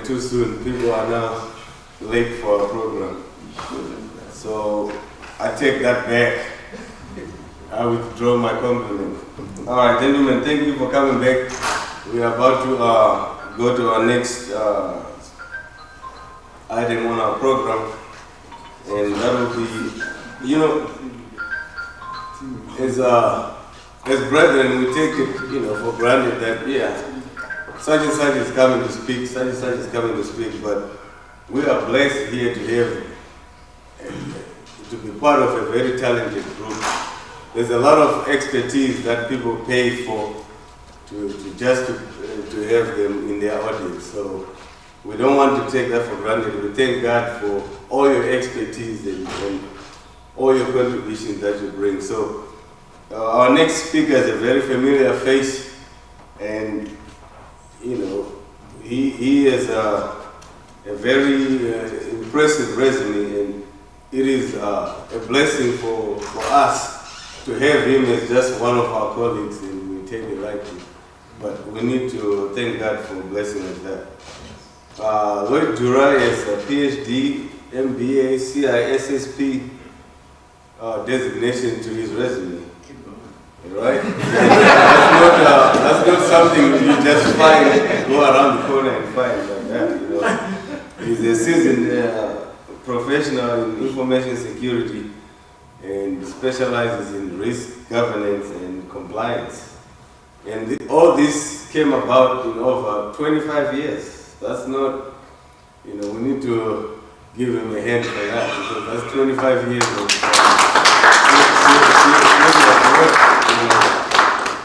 Too soon. People are now late for our program. So I take that back. I withdraw my compliment. All right, gentlemen, thank you for coming back. We are about to go to our next item on our program. And that will be, you know, as brethren, we take it, for granted that, yeah, such and such is coming to speak, such and such is coming to speak, but we are blessed here to be part of a very talented group. There's a lot of expertise that people pay for to have them in their audience. So we don't want to take that for granted. We thank God for all your expertise and all your contributions that you bring. So our next speaker is a very familiar face, and he has a very impressive resume, and it is a blessing for us to have him as just one of our colleagues, and we take it lightly. But we need to thank God for blessing us that. Lloyd Durai has a PhD, MBA, CISSP designation to his resume. Right? That's not something you just find, go around the corner and find like that, He's a seasoned professional in information security and specializes in risk governance and compliance. And all this came about in over 25 years. That's not, we need to give him a hand for that, because that's 25 years of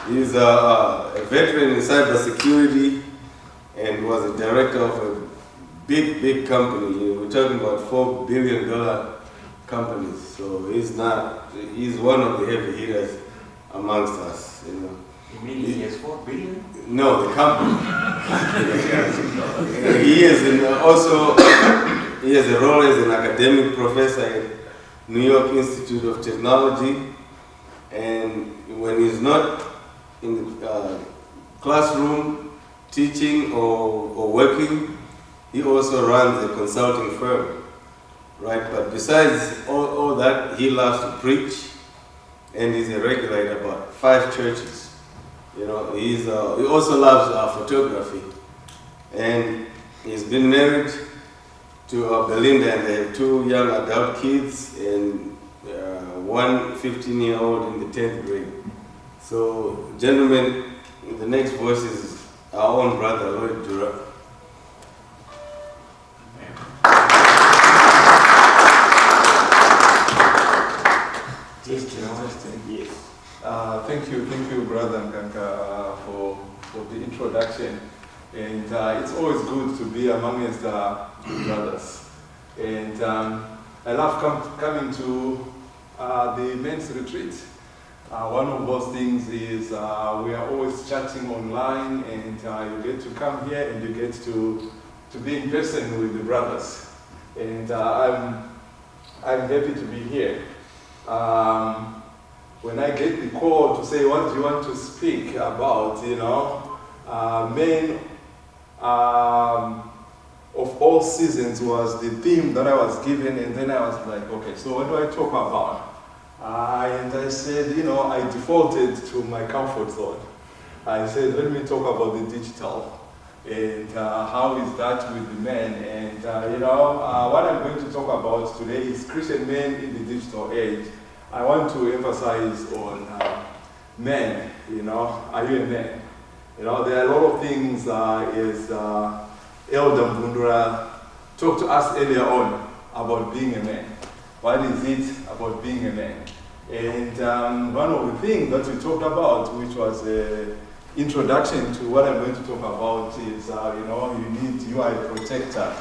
He's a veteran in cybersecurity and was a director of a big company. We're talking about $4 billion companies. So he's one of the heavy hitters amongst us. You mean he has $4 billion? No, the company. He has a role as an academic professor at New York Institute of Technology, and when he's not in the classroom teaching or working, he also runs a consulting firm, right? But besides all that, he loves to preach, and he's a regular at about 5 churches. He also loves photography, and he's been married to Belinda, and they have 2 young adult kids and one 15-year-old in the 10th grade. So, gentlemen, the next voice is our own brother, Lloyd Dura. Yes. Thank you, Brother Nkanka, for the introduction. And it's always good to be amongst brothers. And I love coming to the men's retreat. One of those things is we are always chatting online, and you get to come here and you get to be in person with the brothers. And I'm happy to be here. When I get the call to say, what do you want to speak about, men of all seasons was the theme that I was given, and then I was like, okay, so what do I talk about? And I said, I defaulted to my comfort zone. I said, let me talk about the digital, and how is that with the men? And what I'm going to talk about today is Christian men in the digital age. I want to emphasize on men, are you a man? You know, there are a lot of things as Elder Mvundura talked to us earlier on about being a man. What is it about being a man? And one of the things that we talked about, which was an introduction to what I'm going to talk about, is you are a protector.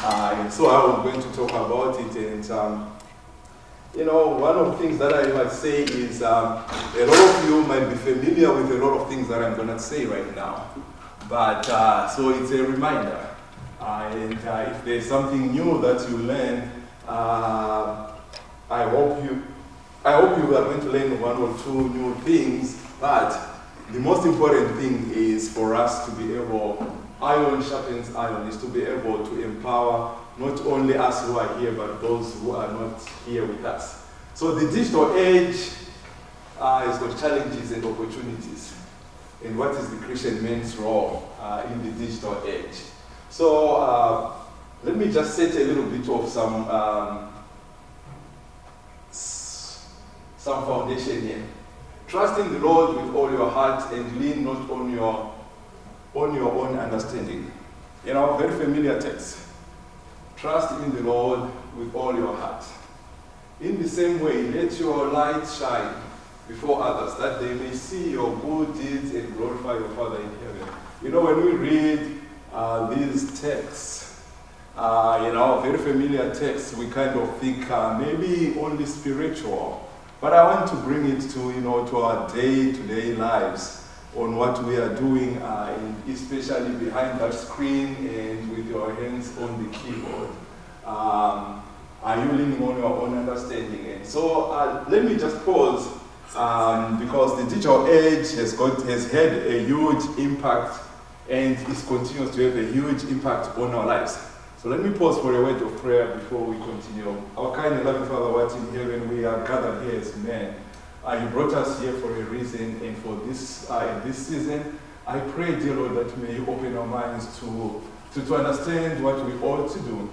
And so I'm going to talk about it. And one of the things that I might say is a lot of you might be familiar with a lot of things that I'm going to say right now. But so it's a reminder. And if there's something new that you learn, I hope you are going to learn one or two new things. But the most important thing is for us to be able, iron sharpens iron, is to be able to empower not only us who are here, but those who are not here with us. So the digital age has got challenges and opportunities. And what is the Christian man's role in the digital age? So let me just set a little bit of some foundation here. Trust in the Lord with all your heart and lean not on your own understanding. Very familiar text. Trust in the Lord with all your heart. In the same way, let your light shine before others, that they may see your good deeds and glorify your Father in heaven. When we read these texts, very familiar texts, we kind of think maybe only spiritual. But I want to bring it to our day-to-day lives on what we are doing, and especially behind that screen and with your hands on the keyboard. Are you leaning on your own understanding? And so let me just pause because the digital age has had a huge impact and it continues to have a huge impact on our lives. So let me pause for a word of prayer before we continue. Our kind and loving Father, what in heaven, we are gathered here as men. You brought us here for a reason, and for this season, I pray, dear Lord, that may you open our minds to understand what we ought to do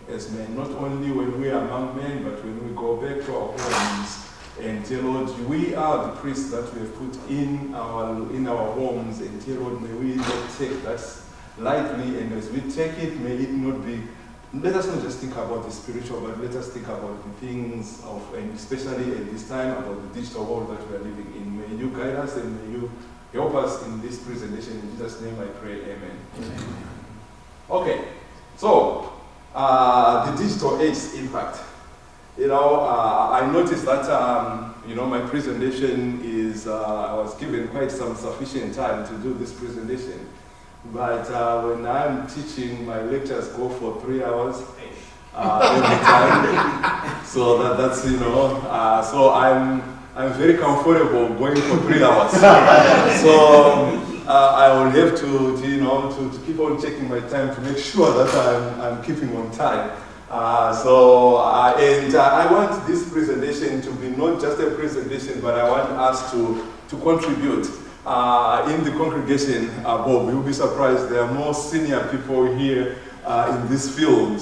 as men, not only when we are among men, but when we go back to our homes. And dear Lord, we are the priests that we have put in our homes, and dear Lord, may we not take that lightly, and as we take it, may it not be, let us not just think about the spiritual, but let us think about the things and especially at this time, about the digital world that we are living in. May you guide us and may you help us in this presentation. In Jesus' name I pray, amen. Amen. Okay, so the digital age impact. I noticed that, my presentation is, I was given quite some sufficient time to do this presentation. But when I'm teaching, my lectures go for 3 hours every time. So that's so I'm very comfortable going for 3 hours. So I will have to keep on checking my time to make sure that I'm keeping on time. And I want this presentation to be not just a presentation, but I want us to contribute. In the congregation, Bob, you'll be surprised, there are more senior people here in this field,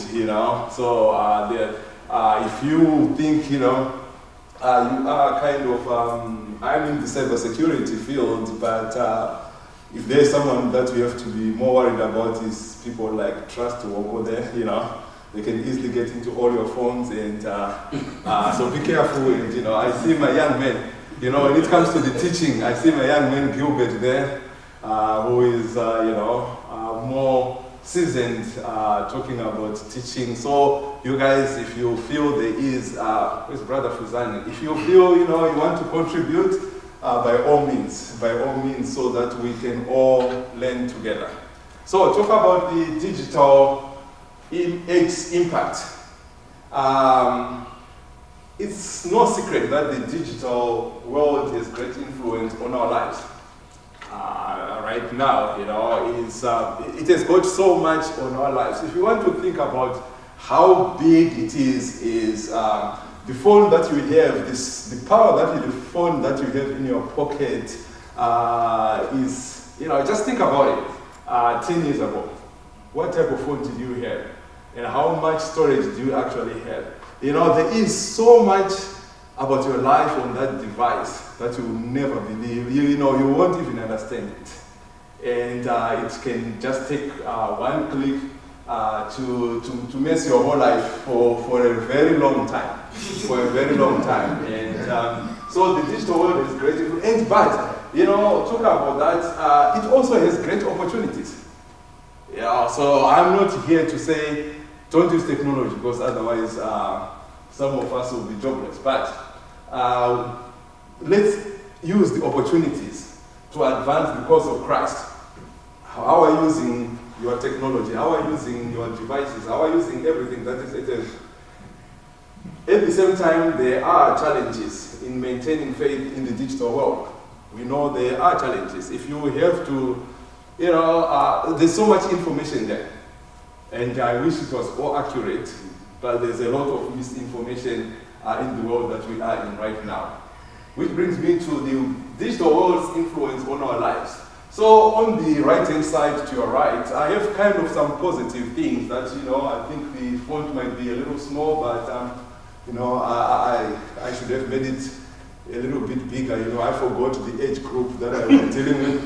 So if you think, you are kind of, I'm in the cybersecurity field, but if there's someone that we have to be more worried about is people like Trust to over there, they can easily get into all your phones, and so be careful. And I see my young men. When it comes to the teaching, I see my young man Gilbert there, who is, more seasoned talking about teaching. So you guys, if you feel there is, where's Brother Fuzani? If you feel, you want to contribute, by all means, so that we can all learn together. So talk about the digital age impact. It's no secret that the digital world has great influence on our lives. Right now, it has got so much on our lives. If you want to think about how big it is the phone that you have, the power that the phone that you have in your pocket is, just think about it. 10 years ago, what type of phone did you have? And how much storage do you actually have? There is so much about your life on that device that you will never believe. You won't even understand it. and it can just take one click to mess your whole life for a very long time, And so the digital world is great, and but talk about that. It also has great opportunities. Yeah, so I'm not here to say don't use technology because otherwise some of us will be jobless. But let's use the opportunities to advance the cause of Christ. How are you using your technology? How are you using your devices? How are you using everything that is at hand? At the same time, there are challenges in maintaining faith in the digital world. We know there are challenges. If you have to, there's so much information there. And I wish it was all accurate, but there's a lot of misinformation in the world that we are in right now. Which brings me to the digital world's influence on our lives. So on the right-hand side to your right, I have kind of some positive things that, I think the font might be a little small, but, I should have made it a little bit bigger. I forgot the age group that I was dealing with.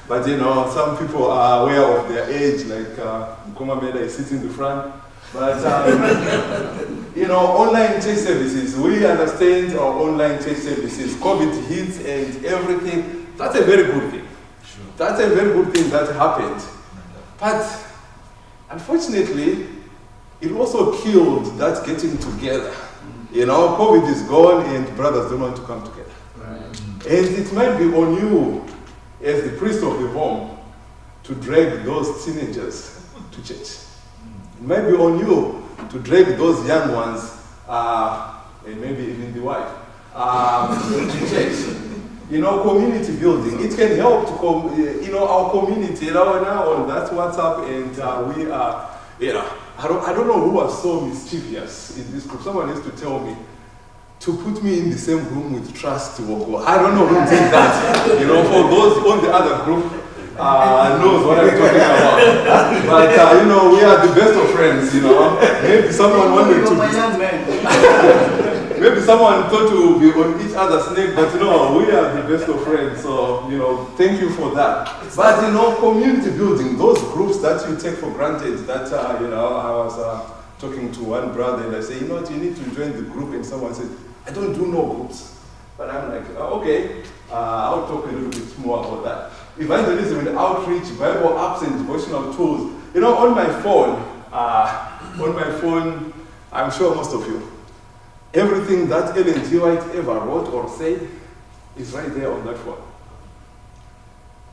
But some people are aware of their age, like Nkoma Meda is sitting in the front. But, online church services, we understand our online church services. COVID hits and everything. That's a very good thing. Sure. That's a very good thing that happened. But, unfortunately, it also killed that getting together. COVID is gone and brothers don't want to come together. Right. And it might be on you, as the priest of the home, to drag those teenagers to church. It might be on you to drag those young ones, and maybe even the wife, to church. Community building, it can help to, our community, now on that WhatsApp, and we are, I don't know who was so mischievous in this group. Someone has to tell me to put me in the same room with Trust Woko. I don't know who did that. For those on the other group, knows what I'm talking about. But, we are the best of friends, Maybe someone wanted to be... Maybe someone thought we would be on each other's neck, but no, we are the best of friends. So, thank you for that. But, community building, those groups that you take for granted, that, I was talking to one brother and I say, you need to join the group. And someone said, I don't do no groups. But I'm like, okay, I'll talk a little bit more about that. Evangelism and outreach, Bible apps and devotional tools. On my phone, I'm sure most of you, everything that Ellen G. White ever wrote or said is right there on that phone.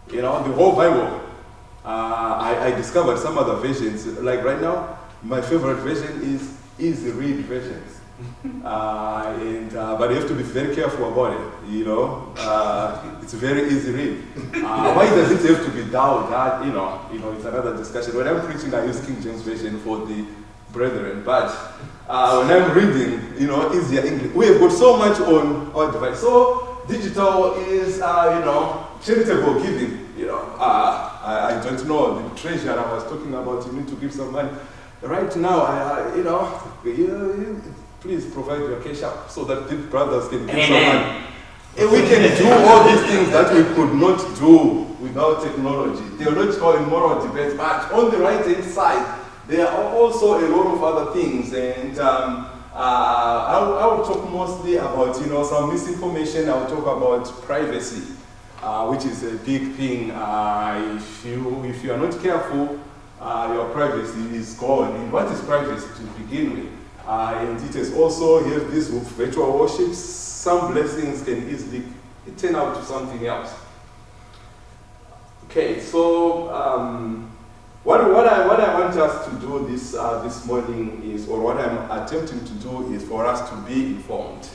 The whole Bible. I discovered some other versions. Like right now, my favorite version is easy read versions. But you have to be very careful about it. It's a very easy read. Why does it have to be down? That it's another discussion. When I'm preaching, I use King James Version for the brethren. But when I'm reading, easier English. We have got so much on our device. So digital is, charitable giving. I don't know the treasure I was talking about. You need to give some money. Right now, please provide your cash app so that the brothers can give some money. And we can do all these things that we could not do without technology. Theological and moral debates, but on the right-hand side, there are also a lot of other things. And I will talk mostly about, some misinformation. I will talk about privacy, which is a big thing. If you are not careful, your privacy is gone. And what is privacy to begin with? And it is also, here this virtual worship, some blessings can easily turn out to something else. Okay, so what I want us to do this morning is, or what I'm attempting to do is for us to be informed.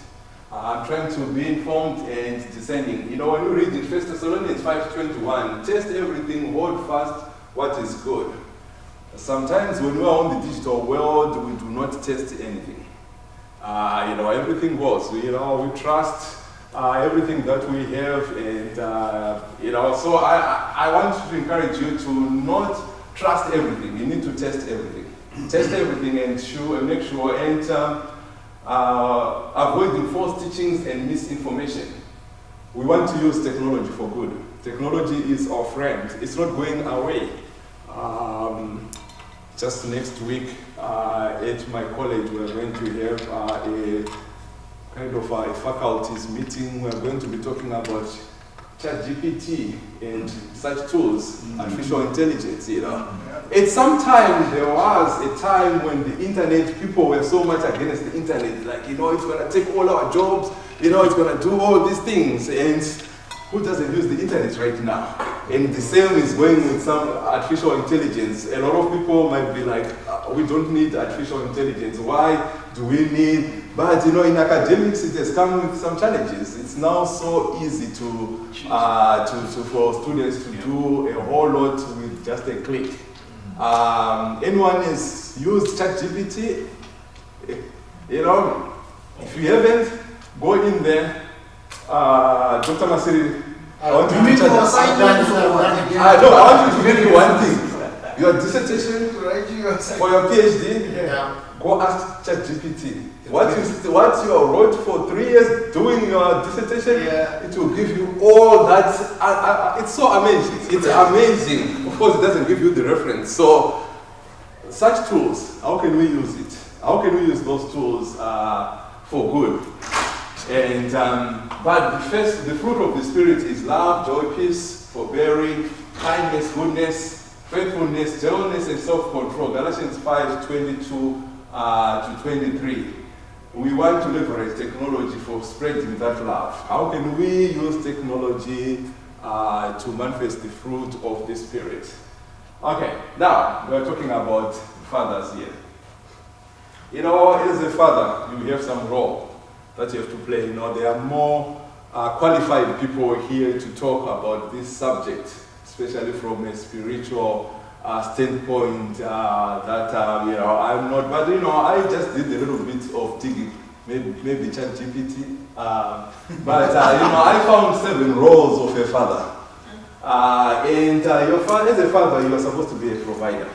I'm trying to be informed and discerning. When you read in 1 Thessalonians 5:21, test everything, hold fast what is good. Sometimes when we are on the digital world, we do not test anything. Everything goes. We trust everything that we have, and So I want to encourage you to not trust everything. You need to test everything. Test everything and make sure and avoiding false teachings and misinformation. we want to use technology for good. Technology is our friend. It's not going away. Just next week at my college, we're going to have a kind of a faculties meeting. We're going to be talking about ChatGPT and such tools, artificial intelligence, you know. At some time, there was a time when the internet, people were so much against the internet, like, you know, it's going to take all our jobs, you know, it's going to do all these things. And who doesn't use the internet right now? And the same is going with some artificial intelligence. A lot of people might be like, we don't need artificial intelligence. Why do we need? But you know, in academics, it has come with some challenges. It's now so easy for students to do a whole lot with just a click. Anyone has used ChatGPT? You know, if you haven't, go in there. Dr. Masiri, I want you to tell me one thing. Your dissertation for your PhD, go ask ChatGPT. What you wrote for 3 years doing your dissertation, it will give you all that. It's so amazing. It's amazing. Of course, it doesn't give you the reference. So, such tools, how can we use it? How can we use those tools for good? And but the fruit of the Spirit is love, joy, peace, forbearing, kindness, goodness, faithfulness, gentleness, and self-control. Galatians 5:22 to 23. We want to leverage technology for spreading that love. How can we use technology to manifest the fruit of the Spirit? Okay, now we're talking about fathers here. You know, as a father, you have some role that you have to play. You know, there are more qualified people here to talk about this subject, especially from a spiritual standpoint that, you know, I'm not, but you know, I just did a little bit of digging, maybe ChatGPT, but you know, I found 7 roles of a father. And your father, as a father, you are supposed to be a provider.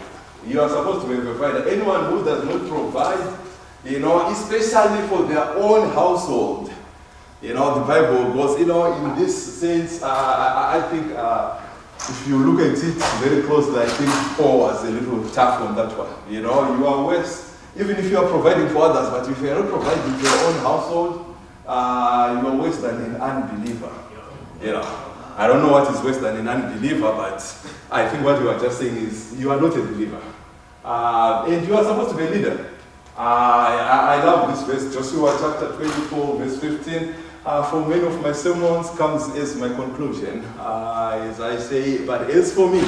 You are supposed to be a provider. Anyone who does not provide, you know, especially for their own household, you know, the Bible goes, you know, in this sense, I think if you look at it very closely, I think Paul was a little tough on that one. You know, you are worse, even if you are providing for others, but if you are not providing for your own household, you are worse than an unbeliever. You know, I don't know what is worse than an unbeliever, but I think what you are just saying is you are not a believer. And you are supposed to be a leader. I love this verse, Joshua chapter 24, verse 15. For many of my sermons comes as my conclusion. As I say, but as for me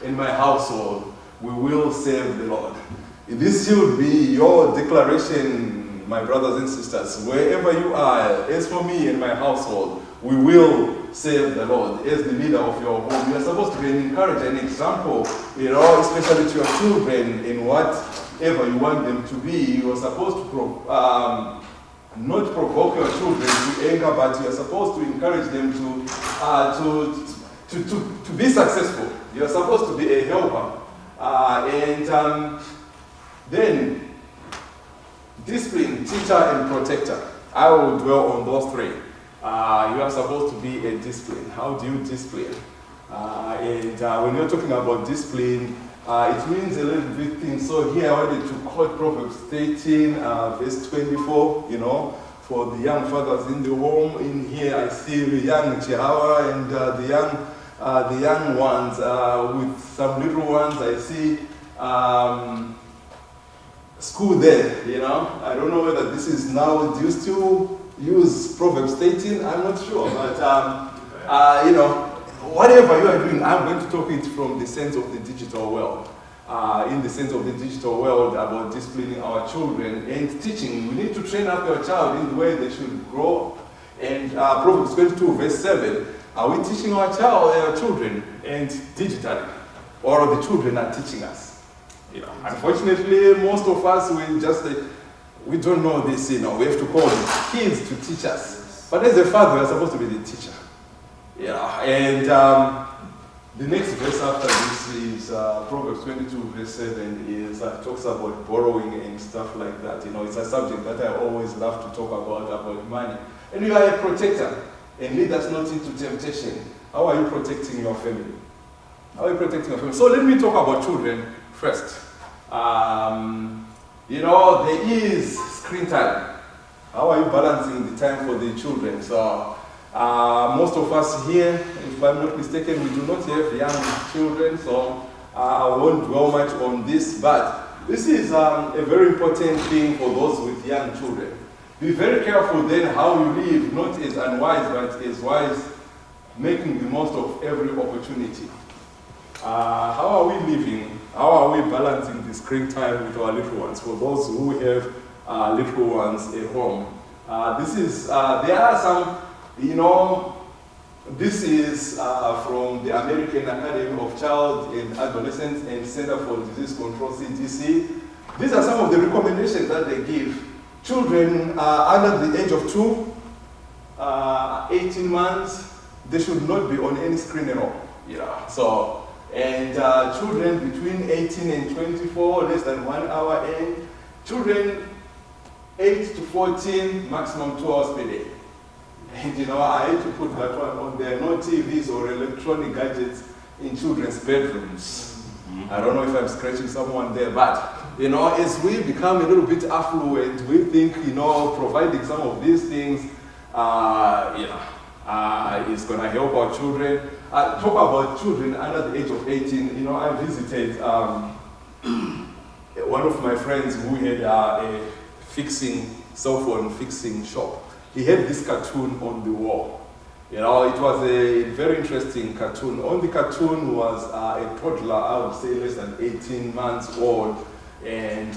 and my household, we will serve the Lord. This should be your declaration, my brothers and sisters. Wherever you are, as for me and my household, we will serve the Lord. As the leader of your home, you are supposed to be an encourager, an example, you know, especially to your children in whatever you want them to be. You are supposed to not provoke your children to anger, but you are supposed to encourage them to be successful. You are supposed to be a helper. Then, discipline, teacher, and protector. I will dwell on those 3. You are supposed to be a discipline. How do you discipline? When you're talking about discipline, it means a little bit things. So here I wanted to quote Proverbs 13, verse 24, you know, for the young fathers in the home. In here I see the young Chihuahua and the young ones with some little ones. I see school there, you know. I don't know whether this is now, do you still use Proverbs 13? I'm not sure, but you know, whatever you are doing, I'm going to talk it from the sense of the digital world. In the sense of the digital world, about disciplining our children and teaching. We need to train up your child in the way they should grow. And Proverbs 22, verse 7, are we teaching our children and digitally? Or the children are teaching us? You know, unfortunately, most of us, we don't know this, you know, we have to call the kids to teach us. But as a father, we are supposed to be the teacher. Yeah, and the next verse after this is Proverbs 22, verse 7, is talks about borrowing and stuff like that. You know, it's a subject that I always love to talk about money. And you are a protector. and lead us not into temptation. How are you protecting your family? How are you protecting your family? So let me talk about children first. You know, there is screen time. How are you balancing the time for the children? So most of us here, if I'm not mistaken, we do not have young children, so I won't dwell much on this, but this is a very important thing for those with young children. Be very careful then how you live, not as unwise, but as wise, making the most of every opportunity. How are we living? How are we balancing the screen time with our little ones? For those who have little ones at home, there are some, you know, this is from the American Academy of Child and Adolescent and Center for Disease Control, CDC. These are some of the recommendations that they give. Children under the age of 2, 18 months, they should not be on any screen at all. Yeah. So, and children between 18 and 24, less than 1 hour, and children 8 to 14, maximum 2 hours per day. And you know, I hate to put that one on there. No TVs or electronic gadgets in children's bedrooms. I don't know if I'm scratching someone there, but you know, as we become a little bit affluent, we think, you know, providing some of these things, is going to help our children. Talk about children under the age of 18. You know, I visited one of my friends who had a cell phone fixing shop. He had this cartoon on the wall. You know, it was a very interesting cartoon. On the cartoon was a toddler, I would say less than 18 months old, and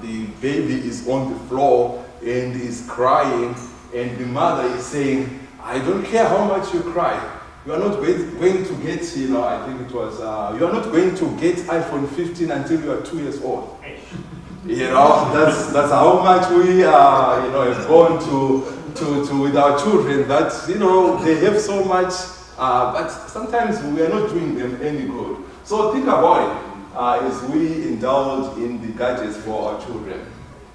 the baby is on the floor and is crying, and the mother is saying, I don't care how much you cry, you are not going to get, you know, I think it was, you are not going to get iPhone 15 until you are 2 years old. You know, that's how much we, have gone to with our children, that, you know, they have so much, but sometimes we are not doing them any good. So think about it as we indulge in the gadgets for our children.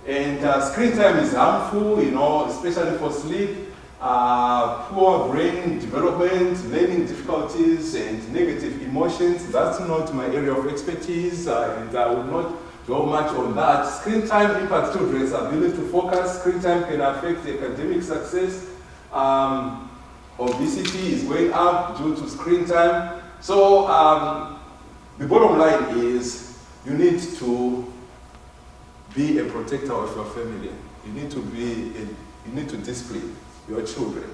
And screen time is harmful, you know, especially for sleep, poor brain development, learning difficulties, and negative emotions. That's not my area of expertise, and I would not go much on that. Screen time impacts children's ability to focus. Screen time can affect academic success. Obesity is going up due to screen time. So the bottom line is you need to be a protector of your family. You need to discipline your children.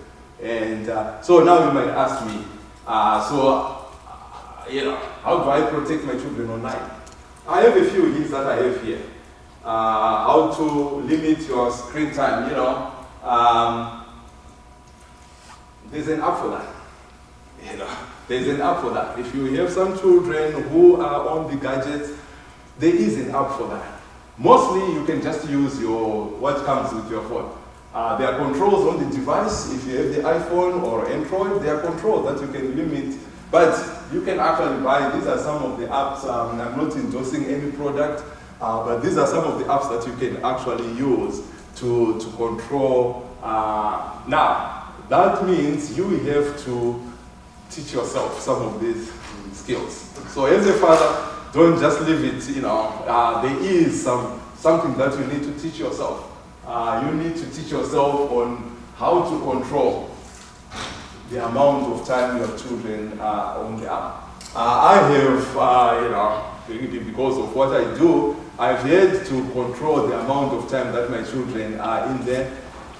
And so now you might ask me, how do I protect my children online? I have a few hints that I have here. How to limit your screen time, you know. There's an app for that. You know, there's an app for that. If you have some children who are on the gadgets, there is an app for that. Mostly you can just use what comes with your phone. There are controls on the device. If you have the iPhone or Android, there are controls that you can limit. But you can actually buy, these are some of the apps, I'm not endorsing any product, but these are some of the apps that you can actually use to control. Now, that means you have to teach yourself some of these skills. So as a father, don't just leave it, you know, there is something that you need to teach yourself. You need to teach yourself on how to control the amount of time your children are on the app. I have, because of what I do, I've had to control the amount of time that my children are in there.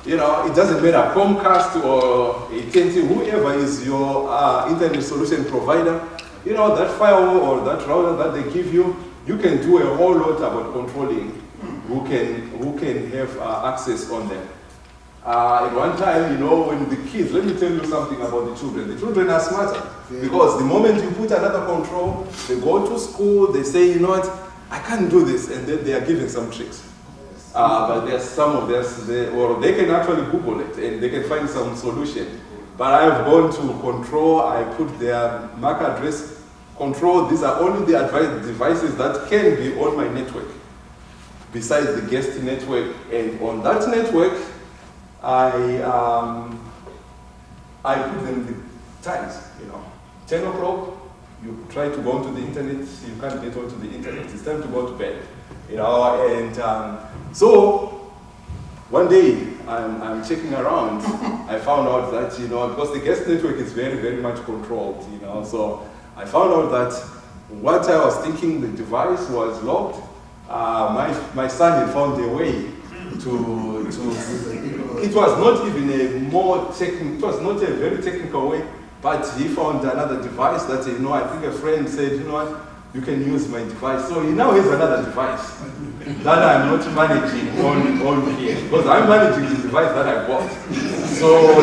You know, it doesn't matter, Comcast or AT&T, whoever is your internet solution provider, you know, that firewall or that router that they give you, you can do a whole lot about controlling who can have access on them. At one time, you know, when the kids, let me tell you something about the children are smarter, because the moment you put another control, they go to school, they say, you know what, I can't do this, and then they are given some tricks. But there's some of this, or they can actually Google it, and they can find some solution. But I've gone to control, I put their MAC address control, these are only the devices that can be on my network, besides the guest network, and on that network, I I put them the times, 10 o'clock, you try to go onto the internet, you can't get onto the internet, it's time to go to bed, and so one day I'm checking around, I found out that, because the guest network is very, very much controlled, so I found out that what I was thinking the device was locked, my son had found a way to it was not even it was not a very technical way, but he found another device that, I think a friend said, you know what, you can use my device. So he now has another device that I'm not managing on here, because I'm managing the device that I bought. So,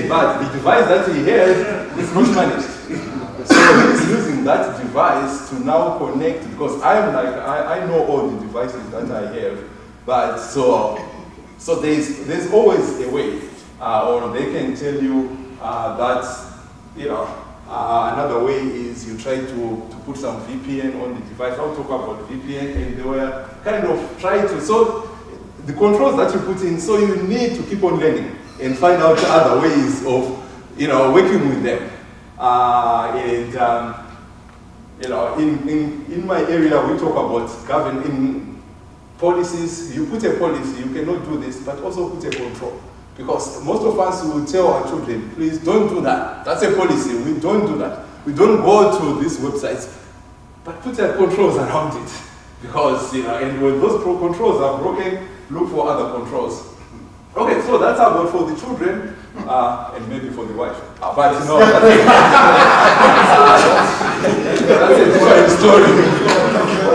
but the device that he has is not managed. So he's using that device to now connect, because I know all the devices that I have, but so there's always a way, or they can tell you that, another way is you try to put some VPN on the device. I'll talk about VPN, and they were kind of trying to, so the controls that you put in, so you need to keep on learning and find out other ways of, working with them. In my area, we talk about governing policies. You put a policy, you cannot do this, but also put a control. Because most of us will tell our children, please don't do that. That's a policy, we don't do that. We don't go to these websites, but put a controls around it. Because, and when those controls are broken, look for other controls. Okay, so that's about for the children, and maybe for the wife. But that's a different story.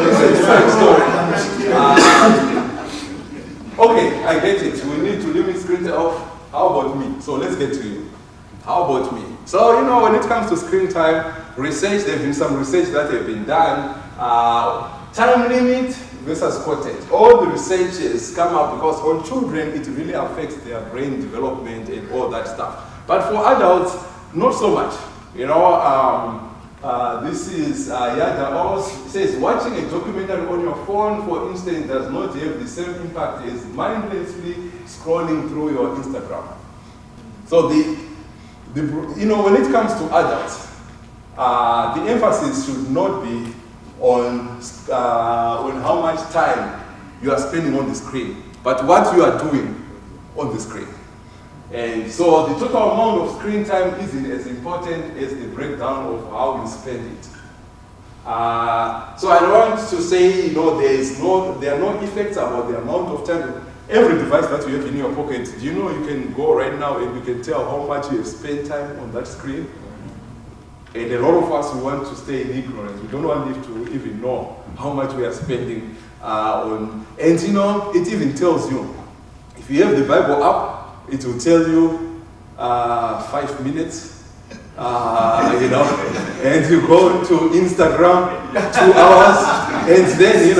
It's a different story. Okay, I get it. We need to limit screen time off. How about me? So let's get to you. How about me? So, when it comes to screen time, research, there have been some research that have been done. Time limit versus content. All the researches come up because on children, it really affects their brain development and all that stuff. But for adults, not so much. This is Yada Oz says, watching a documentary on your phone, for instance, does not have the same impact as mindlessly scrolling through your Instagram. So when it comes to adults, the emphasis should not be on how much time you are spending on the screen, but what you are doing on the screen. And so the total amount of screen time isn't as important as the breakdown of how you spend it. So I want to say, there are no effects about the amount of time. Every device that you have in your pocket, do you know you can go right now and you can tell how much you have spent time on that screen? And a lot of us want to stay in ignorance. We don't want to even know how much we are spending on. And it even tells you, if you have the Bible app, it will tell you 5 minutes, and you go to Instagram 2 hours, and then,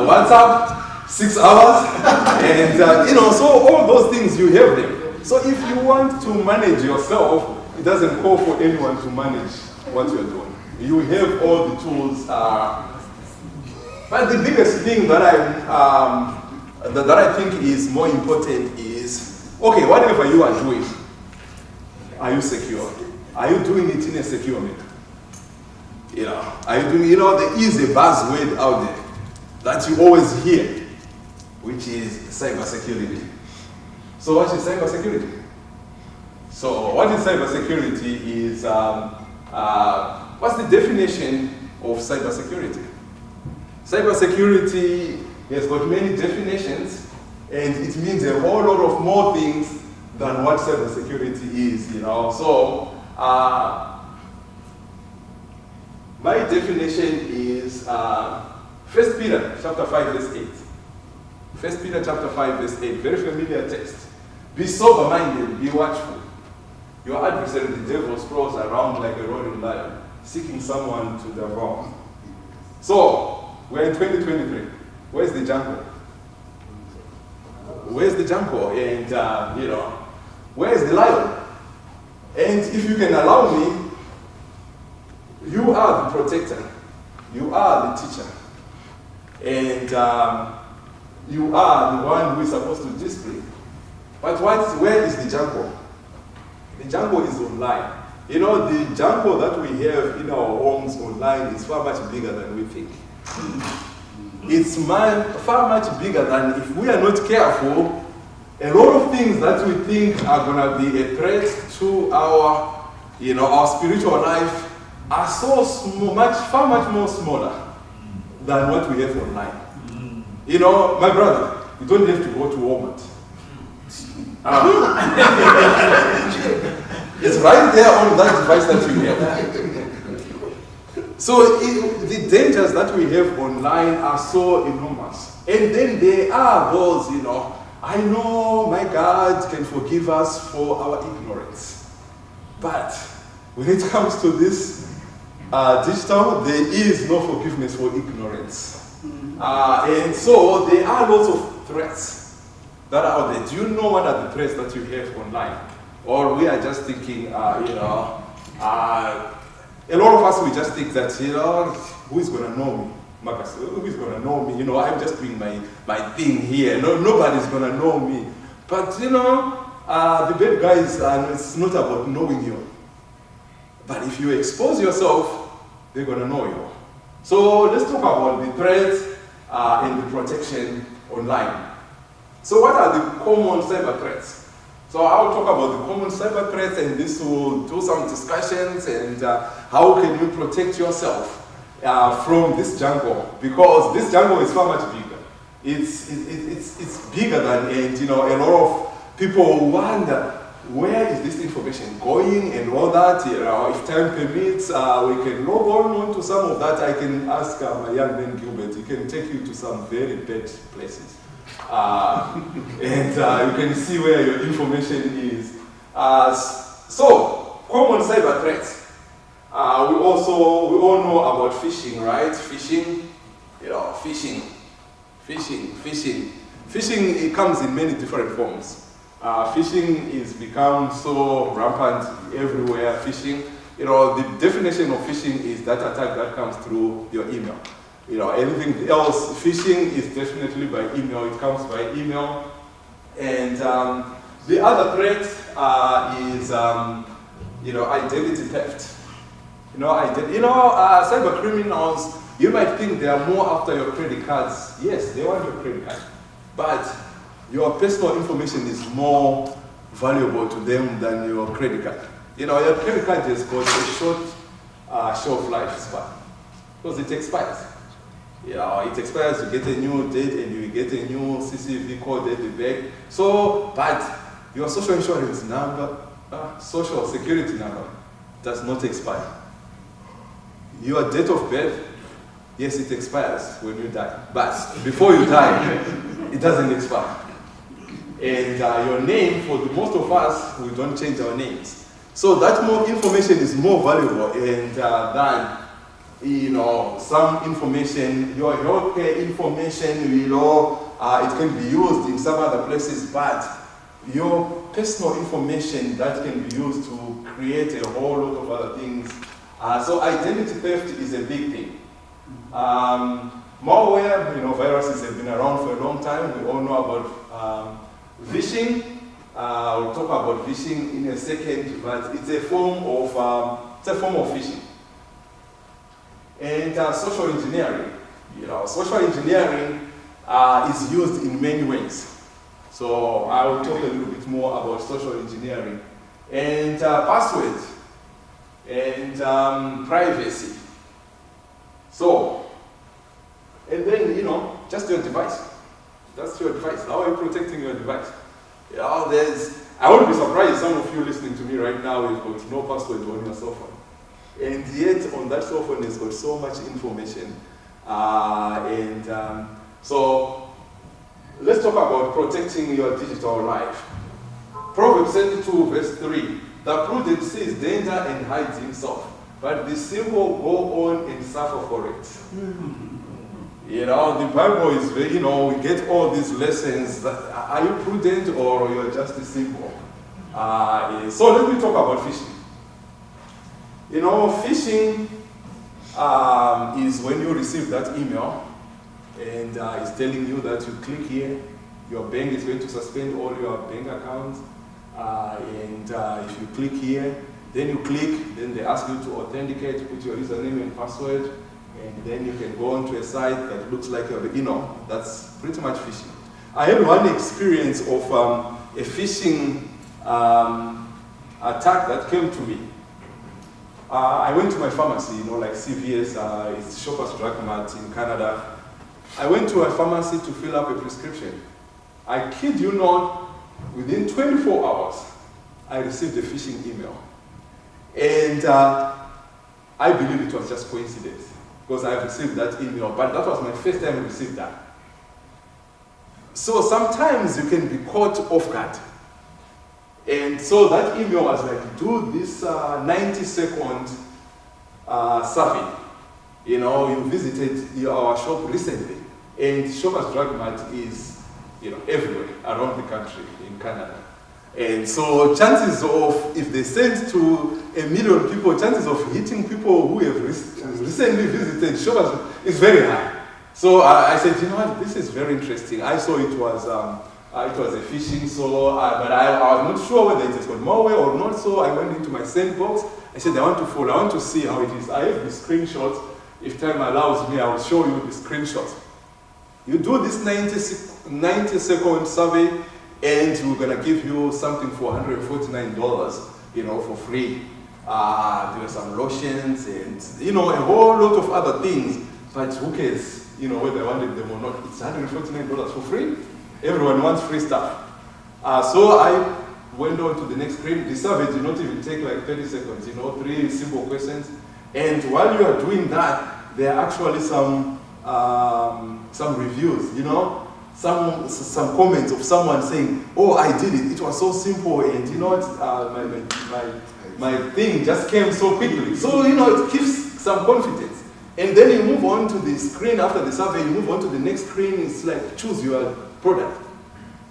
WhatsApp 6 hours, and, so all those things, you have them. So if you want to manage yourself, it doesn't call for anyone to manage what you're doing. You have all the tools. But the biggest thing that I think is more important is, okay, whatever you are doing, are you secure? Are you doing it in a secure manner? Are you doing, there is a buzzword out there that you always hear, which is cybersecurity. So what is cybersecurity? So what is cybersecurity is, what's the definition of cybersecurity? Cybersecurity has got many definitions, and it means a whole lot of more things than what cybersecurity is, So, my definition is 1 Peter chapter 5, verse 8. 1 Peter chapter 5, verse 8, very familiar text. Be sober-minded, be watchful. Your adversary, the devil, strolls around like a roaring lion, seeking someone to devour. So, we're in 2023. Where's the jungle? Where's the jungle? And, where's the lion? And if you can allow me, you are the protector. You are the teacher. And you are the one who is supposed to discipline. But where is the jungle? The jungle is online. You know, the jungle that we have in our homes online is far much bigger than we think. It's far much bigger than, if we are not careful, a lot of things that we think are going to be a threat to our, our spiritual life are so small, far much more smaller than what we have online. You know, my brother, you don't have to go to Walmart. It's right there on that device that you have. So the dangers that we have online are so enormous. And then there are those, I know my God can forgive us for our ignorance. But when it comes to this digital, there is no forgiveness for ignorance. And so there are lots of threats that are out there. Do you know what are the threats that you have online? Or we are just thinking, a lot of us, we just think that, who is going to know me? Marcus, who is going to know me? I'm just doing my thing here. Nobody's going to know me. But, the bad guys, it's not about knowing you. But if you expose yourself, they're going to know you. So let's talk about the threats and the protection online. So what are the common cyber threats? So I'll talk about the common cyber threats, and this will do some discussions and how can you protect yourself from this jungle, because this jungle is far much bigger. It's bigger than, and a lot of people wonder, where is this information going and all that? If time permits, we can log on to some of that. I can ask my young man Gilbert, he can take you to some very bad places. And you can see where your information is. So, common cyber threats. We all know about phishing, right? Phishing, Phishing, it comes in many different forms. Phishing is become so rampant everywhere. Phishing, the definition of phishing is that attack that comes through your email. Anything else, phishing is definitely by email. It comes by email. And the other threat is, identity theft. Cyber criminals, you might think they are more after your credit cards. Yes, they want your credit card. But your personal information is more valuable to them than your credit card. Your credit card has got a short shelf life span because it expires. It expires, you get a new date and you get a new CCV code at the back. So, but your social insurance number, social security number does not expire. Your date of birth, yes, it expires when you die. But before you die, it doesn't expire. And your name, for the most of us, we don't change our names. So that more information is more valuable and than some information, your healthcare information, it can be used in some other places, but your personal information that can be used to create a whole lot of other things. So identity theft is a big thing. Malware, viruses have been around for a long time. We all know about phishing. We'll talk about phishing in a second, but it's a form of phishing. And social engineering. Social engineering is used in many ways. So I will talk a little bit more about social engineering. And passwords and privacy. So, and then, just your device. That's your device. How are you protecting your device? I wouldn't be surprised if some of you listening to me right now, you've got no password on your cell phone. And yet, on that cell phone, it's got so much information. So, let's talk about protecting your digital life. Proverbs 32, verse 3. The prudent sees danger and hides himself, but the simple go on and suffer for it. The Bible is very, we get all these lessons. Are you prudent or you're just simple? So let me talk about fishing. Phishing is when you receive that email and it's telling you that you click here, your bank is going to suspend all your bank accounts. and if you click here, then you click, then they ask you to authenticate, put your username and password, and then you can go onto a site that looks like that's pretty much phishing. I had one experience of a phishing attack that came to me. I went to my pharmacy, like CVS, it's Shoppers Drug Mart in Canada. I went to a pharmacy to fill up a prescription. I kid you not, within 24 hours, I received a phishing email. And I believe it was just coincidence, because I've received that email, but that was my first time I received that. So sometimes you can be caught off guard. And so that email was like, do this 90-second survey. You visited our shop recently, and Shoppers Drug Mart is everywhere around the country in Canada. And so chances of, if they send to 1 million people, chances of hitting people who have recently visited Shoppers is very high. So I said, this is very interesting. I saw it was a phishing, but I was not sure whether it has got malware or not, so I went into my sandbox. I said, I want to see how it is. I have the screenshots. If time allows me, I will show you the screenshots. You do this 90-second survey, and we're gonna give you something for $149, for free. There were some lotions and, a whole lot of other things, but who cares, whether I wanted them or not. It's $149 for free. Everyone wants free stuff. So I went on to the next screen. The survey did not even take like 30 seconds, 3 simple questions. And while you are doing that, there are actually some reviews, some comments of someone saying, oh, I did it, it was so simple, and my thing just came so quickly. So, it gives some confidence. And then you move on to the screen after the survey, you move on to the next screen, it's like, choose your product.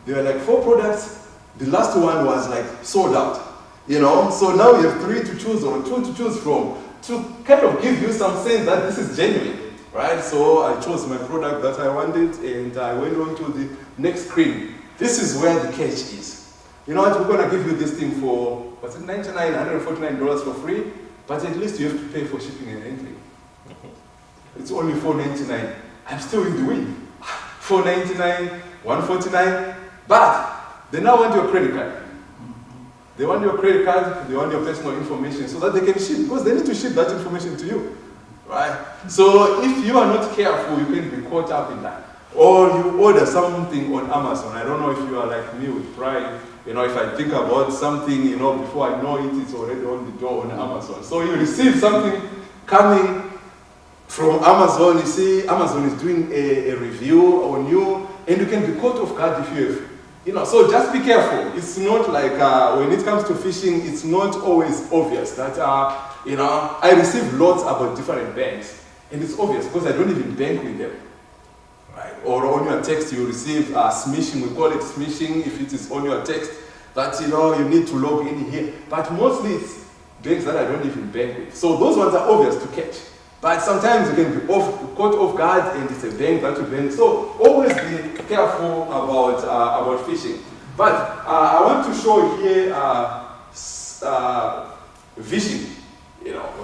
There were like 4 products, the last one was like sold out, So now you have 3 to choose or 2 to choose from, to kind of give you some sense that this is genuine. Right, so I chose my product that I wanted, and I went on to the next screen. This is where the catch is. We're gonna give you this thing for, what's it, $149 for free, but at least you have to pay for shipping and handling. It's only $4.99. I'm still in the win. $4.99, $149, but they now want your credit card. They want your credit card, they want your personal information so that they can ship, because they need to ship that information to you. Right? So if you are not careful, you can be caught up in that. Or you order something on Amazon. I don't know if you are like me with Prime. If I think about something, before I know it, it's already on the door on Amazon. So you receive something coming from Amazon. You see Amazon is doing a review on you, and you can be caught off guard if you have, so just be careful. It's not like, when it comes to phishing, it's not always obvious that, I receive lots about different banks, and it's obvious because I don't even bank with them, right? Or on your text you receive smishing, we call it smishing if it is on your text, that you need to log in here. But mostly it's banks that I don't even bank with. So those ones are obvious to catch. But sometimes you can be caught off guard, and it's a bank that you bank. So always be careful about phishing. But I want to show here phishing.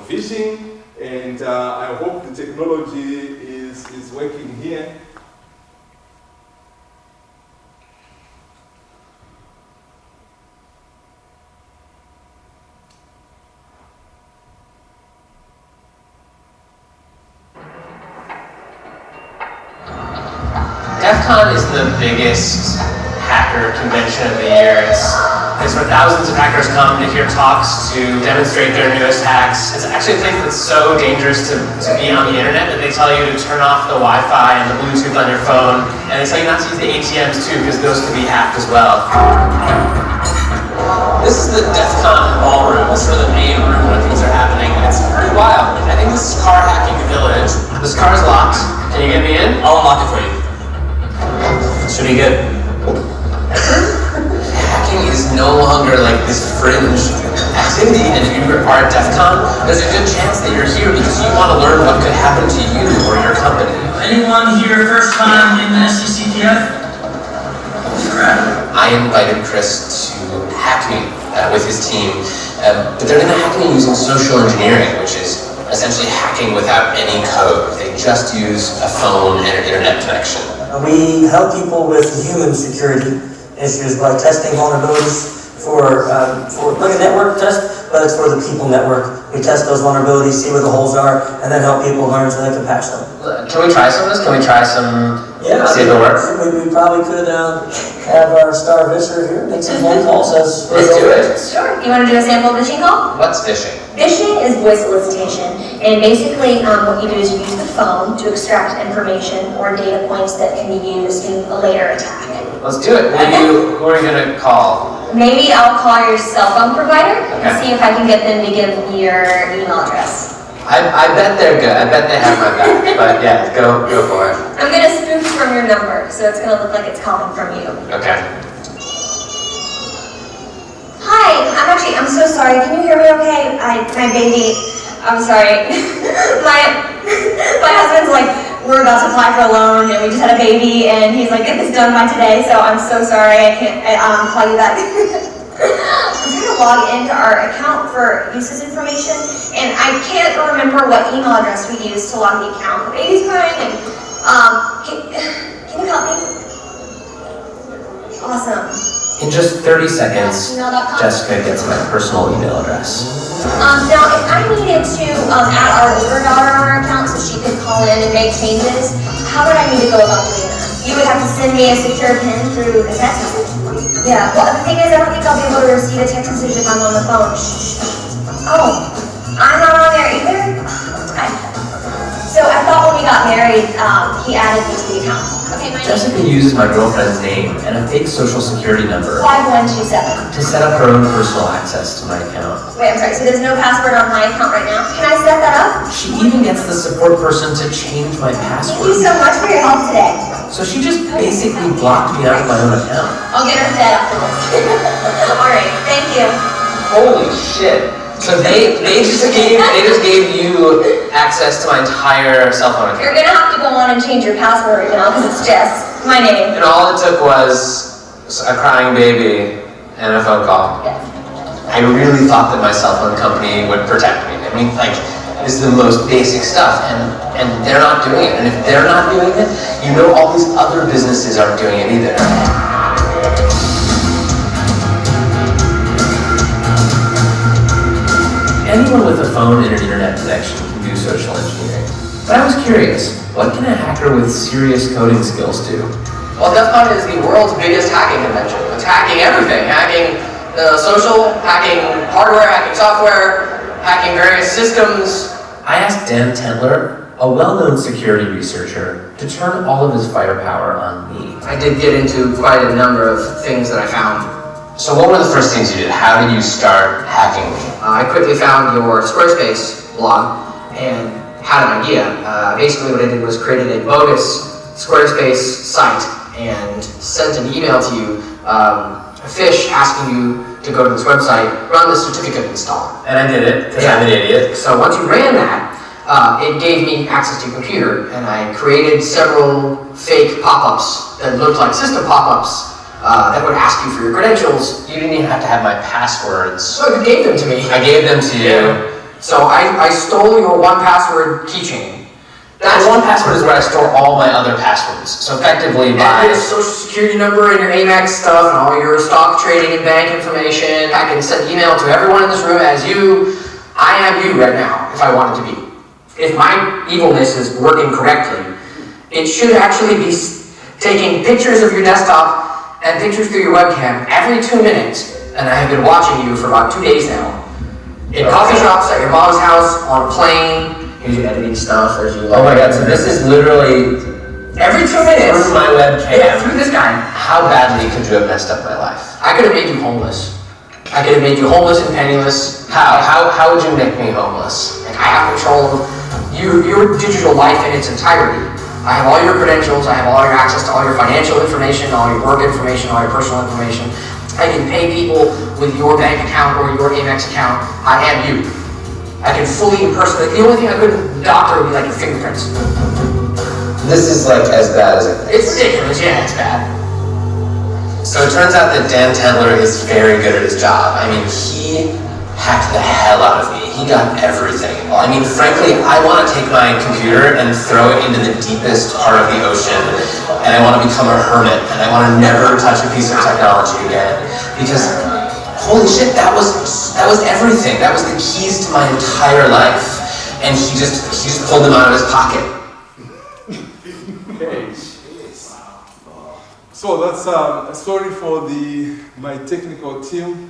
Phishing, and I hope the technology is working here. DEF CON is the biggest hacker convention of the year. It's where thousands of hackers come to hear talks to demonstrate their newest hacks. It's actually a place that's so dangerous to be on the internet that they tell you to turn off the Wi-Fi and the Bluetooth on your phone, and they tell you not to use the ATMs too, because those can be hacked as well. This is the DEF CON ballroom. This is the main room where things are happening, and it's pretty wild. I think this is car hacking village. This car is locked. Can you get me in? I'll unlock it for you. Should be good. Hacking is no longer like this fringe activity, and if you are at DEF CON, there's a good chance that you're here because you want to learn what could happen to you or your company. Anyone here first time in the SCCTF? Alright. I invited Chris to hack me with his team, but they're going to hack me using social engineering, which is essentially hacking without any code. They just use a phone and an internet connection. We help people with human security issues by testing vulnerabilities for like a network test, but it's for the people network. We test those vulnerabilities, see where the holes are, and then help people learn so they can patch them. Can we try some of this? Can we try some? Yeah, see if it works? We probably could have our star visitor here make some phone calls. Let's do it. Sure. You want to do a sample phishing call? What's phishing? Phishing is voice solicitation, and basically what you do is you use the phone to extract information or data points that can be used in a later attack. Let's do it. Who are you going to call? Maybe I'll call your cell phone provider and Okay. see if I can get them to give me your email address. I bet they're good. I bet they have my back. But yeah, go for it. I'm going to spoof from your number, so it's going to look like it's calling from you. Okay. Hi, I'm so sorry. Can you hear me okay? My baby, I'm sorry. my husband's like, we're about to apply for a loan and we just had a baby and he's like, get this done by today, so I'm so sorry I can't call you back. I'm trying to log into our account for uses information and I can't remember what email address we used to log the account. The baby's crying and can you help me? Awesome. In just 30 seconds, Gmail.com? Jessica gets my personal email address. Now, if I needed to add our older daughter on our account so she could call in and make changes, how would I need to go about doing that? You would have to send me a secure PIN through the text message? Yeah, well, the thing is, I don't think I'll be able to receive a text message if I'm on the phone. Oh, I'm not on there either? So I thought when we got married, he added me to the account. Okay, my name Jessica uses my girlfriend's name and a fake social security number 5127. to set up her own personal access to my account. Wait, I'm sorry, so there's no password on my account right now? Can I set that up? She even gets the support person to change my Thank you password. so much for your help today. So she just basically blocked me out of my own account. I'll get her fed after this. Alright, thank you. Holy shit. So they just gave you access to my entire cell phone You're account. gonna have to go on and change your password right now because it's Jess, my name. And all it took was a crying baby and a phone call. Yeah. I really thought that my cell phone company would protect me. I mean, like, this is the most basic stuff, and they're not doing it. And if they're not doing it, you know all these other businesses aren't doing it either. Anyone with a phone and an internet connection can do social engineering. But I was curious, what can a hacker with serious coding skills do? Well, DEF CON is the world's biggest hacking convention. It's hacking everything. Hacking social, hacking hardware, hacking software, hacking various systems. I asked Dan Tentler, a well-known security researcher, to turn all of his firepower on me. I did get into quite a number of things that I found. So what were the first things you did? How did you start hacking me? I quickly found your Squarespace blog and had an idea. Basically what I did was created a bogus Squarespace site and sent an email to you, a fish asking you to go to this website, run the certificate installer. And I did it, because I'm an idiot. So once you ran that, it gave me access to your computer, and I created several fake pop-ups that looked like system pop-ups that would ask you for your credentials. You didn't even have to have my passwords. So you gave them to me. I gave them to you. So I stole your 1Password keychain. That 1Password is where I store all my other passwords. So effectively And by... your social security number and your Amex stuff and all your stock trading and bank information. I can send email to everyone in this room as you. I am you right now, if I wanted to be. If my evilness is working correctly, it should actually be taking pictures of your desktop and pictures through your webcam every 2 minutes. And I have been watching you for about 2 days now. In coffee shops, at your mom's house, on a plane. Here's your editing stuff, there's your... Oh my god, so this is literally... Every 2 minutes. Through my webcam. Yeah, through this guy. How badly could you have messed up my life? I could have made you homeless. I could have made you homeless and penniless. How would you make me homeless? Like I have control of your digital life in its entirety. I have all your credentials, I have all your access to all your financial information, all your work information, all your personal information. I can pay people with your bank account or your Amex account. I am you. I can fully impersonate. The only thing I couldn't doctor would be like your fingerprints. This is like as bad as it It's ridiculous, yeah, it's bad. So it turns out that Dan Tendler is very good at his job. I mean, he hacked the hell out of me. He got everything. I mean, frankly, I want to take my computer and throw it into the deepest part of the ocean, and I want to become a hermit, and I want to never touch a piece of technology again, because holy shit, that was everything. That was the keys to my entire life, and he just pulled them out of his pocket. Okay. So that's a story for my technical team.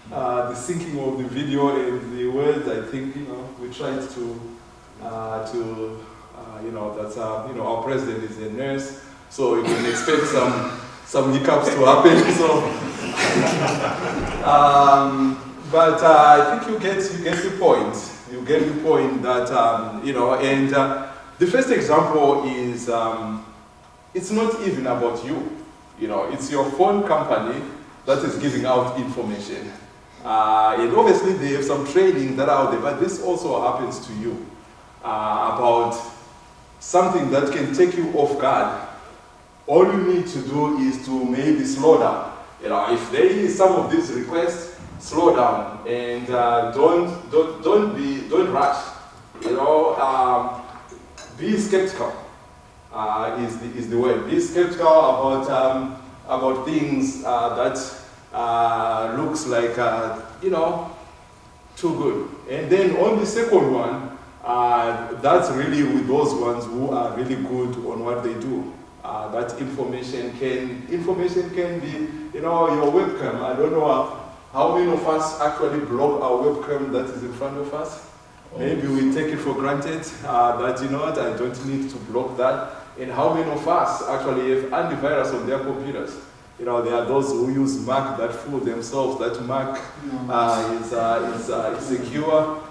The syncing of the video and the words, I think, we tried to that's our president is a nurse, so you can expect some hiccups to happen. So, but I think you get the point. You get the point that and the first example is it's not even about you. It's your phone company that is giving out information. And obviously they have some training that are out there, but this also happens to you about something that can take you off guard. All you need to do is to maybe slow down. If there is some of these requests, slow down and don't rush. Be skeptical. Is the word. Be skeptical about things that looks like too good. And then on the second one, that's really with those ones who are really good on what they do. That information can be your webcam. I don't know how many of us actually block our webcam that is in front of us. Maybe we take it for granted that I don't need to block that. And how many of us actually have antivirus on their computers? There are those who use Mac that fool themselves that Mac is secure.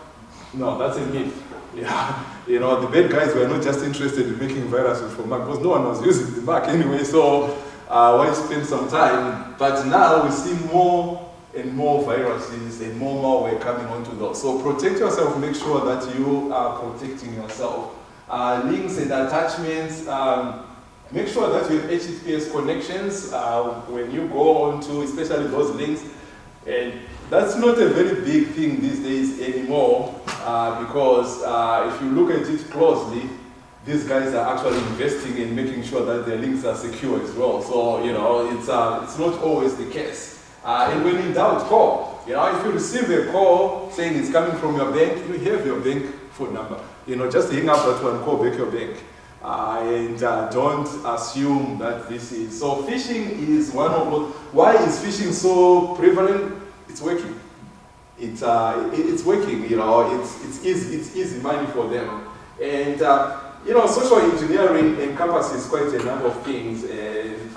No, that's a myth. Yeah, the bad guys were not just interested in making viruses for Mac because no one was using the Mac anyway. So why spend some time? But now we see more and more viruses and more malware coming onto those. So protect yourself. Make sure that you are protecting yourself. Links and attachments. Make sure that you have HTTPS connections when you go on to, especially those links. And that's not a very big thing these days anymore because if you look at it closely, these guys are actually investing in making sure that their links are secure as well. So, it's not always the case. And when in doubt, call. If you receive a call saying it's coming from your bank, you have your bank phone number. Just hang up that one, call back your bank. And don't assume that this is. So phishing is one of those. Why is phishing so prevalent? It's working. It's working. It's easy money for them. And social engineering encompasses quite a number of things. And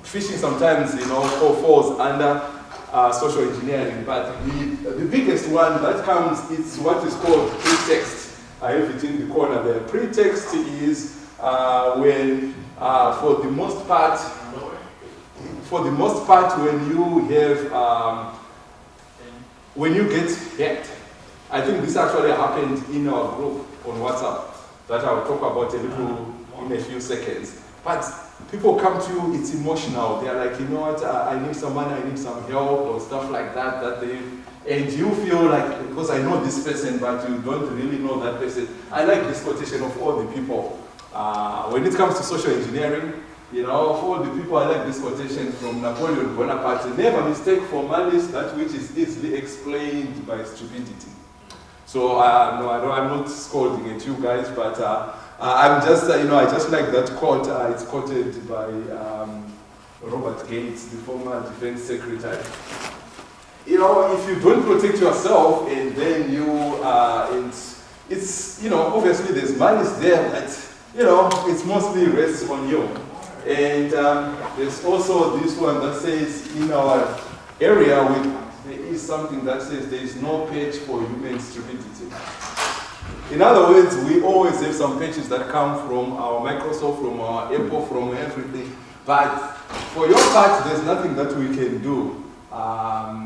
phishing sometimes falls under social engineering. But the biggest one that comes is what is called pretext. I have it in the corner there. Pretext is when, for the most part, when you get hacked. I think this actually happened in our group on WhatsApp that I'll talk about a little in a few seconds. But people come to you, it's emotional. They're like, I need some money, I need some help, or stuff like that and you feel like, because I know this person, but you don't really know that person. I like this quotation of all the people. When it comes to social engineering, for all the people, I like this quotation from Napoleon Bonaparte. Never mistake for malice that which is easily explained by stupidity. So, no, I'm not scolding at you guys, but I'm just, I just like that quote. It's quoted by Robert Gates, the former defense secretary. If you don't protect yourself and then it's obviously there's malice there, but, it's mostly rests on you. And there's also this one that says in our area, there is something that says there is no patch for human stupidity. In other words, we always have some patches that come from our Microsoft, from our Apple, from everything. But for your part, there's nothing that we can do.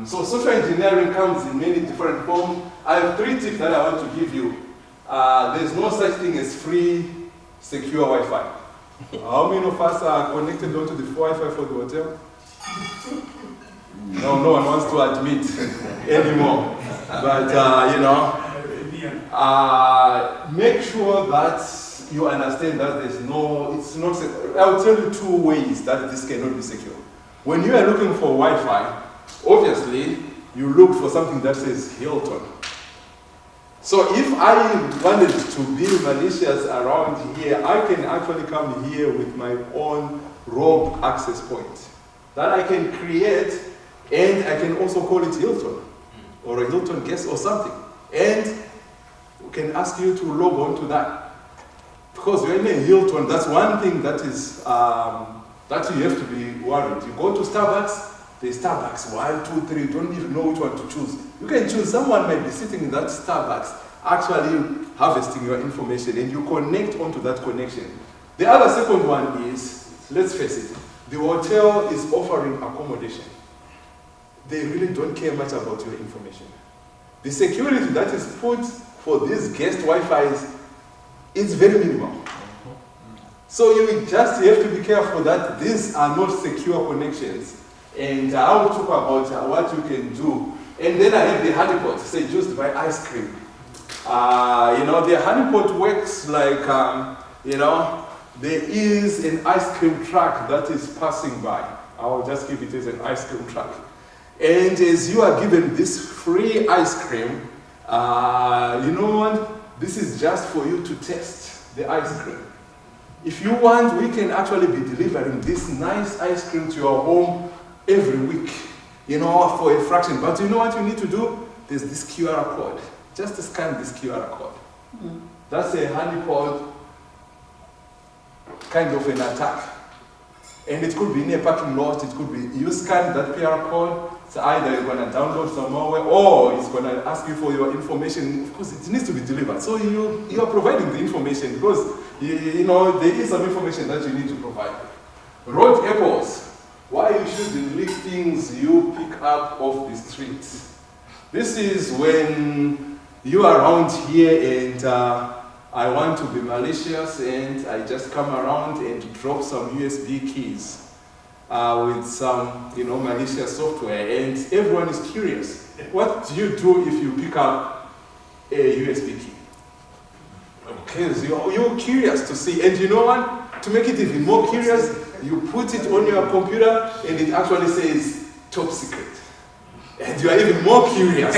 So social engineering comes in many different forms. I have 3 tips that I want to give you. There's no such thing as free, secure Wi-Fi. How many of us are connected onto the Wi-Fi for the hotel? No, no one wants to admit anymore. But, make sure that you understand that it's not, I'll tell you 2 ways that this cannot be secure. When you are looking for Wi-Fi, obviously, you look for something that says Hilton. So if I wanted to be malicious around here, I can actually come here with my own rogue access point that I can create, and I can also call it Hilton or a Hilton guest or something, and we can ask you to log on to that. Because you're in a Hilton, that's one thing that is that you have to be worried. You go to Starbucks, there's Starbucks 1, 2, 3, you don't even know which one to choose. You can choose, someone might be sitting in that Starbucks actually harvesting your information, and you connect onto that connection. The other second one is, let's face it, the hotel is offering accommodation. They really don't care much about your information. The security that is put for these guest Wi-Fis is very minimal. So you just have to be careful that these are not secure connections. And I will talk about what you can do. And then I have the honeypot, say used by ice cream. The honeypot works like, there is an ice cream truck that is passing by. I will just give it as an ice cream truck. And as you are given this free ice cream, this is just for you to test the ice cream. If you want, we can actually be delivering this nice ice cream to your home every week, for a fraction. But you know what you need to do? There's this QR code. Just scan this QR code. That's a honeypot kind of an attack. And it could be in a parking lot, it could be, you scan that QR code, so either you're going to download some malware, or it's going to ask you for your information. Of course, it needs to be delivered. So you are providing the information because, there is some information that you need to provide. Road apples. Why you shouldn't leave things you pick up off the streets. This is when you are around here and I want to be malicious, and I just come around and drop some USB keys with some, malicious software, and everyone is curious. What do you do if you pick up a USB key? Because you're curious to see, and you know what? To make it even more curious, you put it on your computer, and it actually says top secret. And you are even more curious,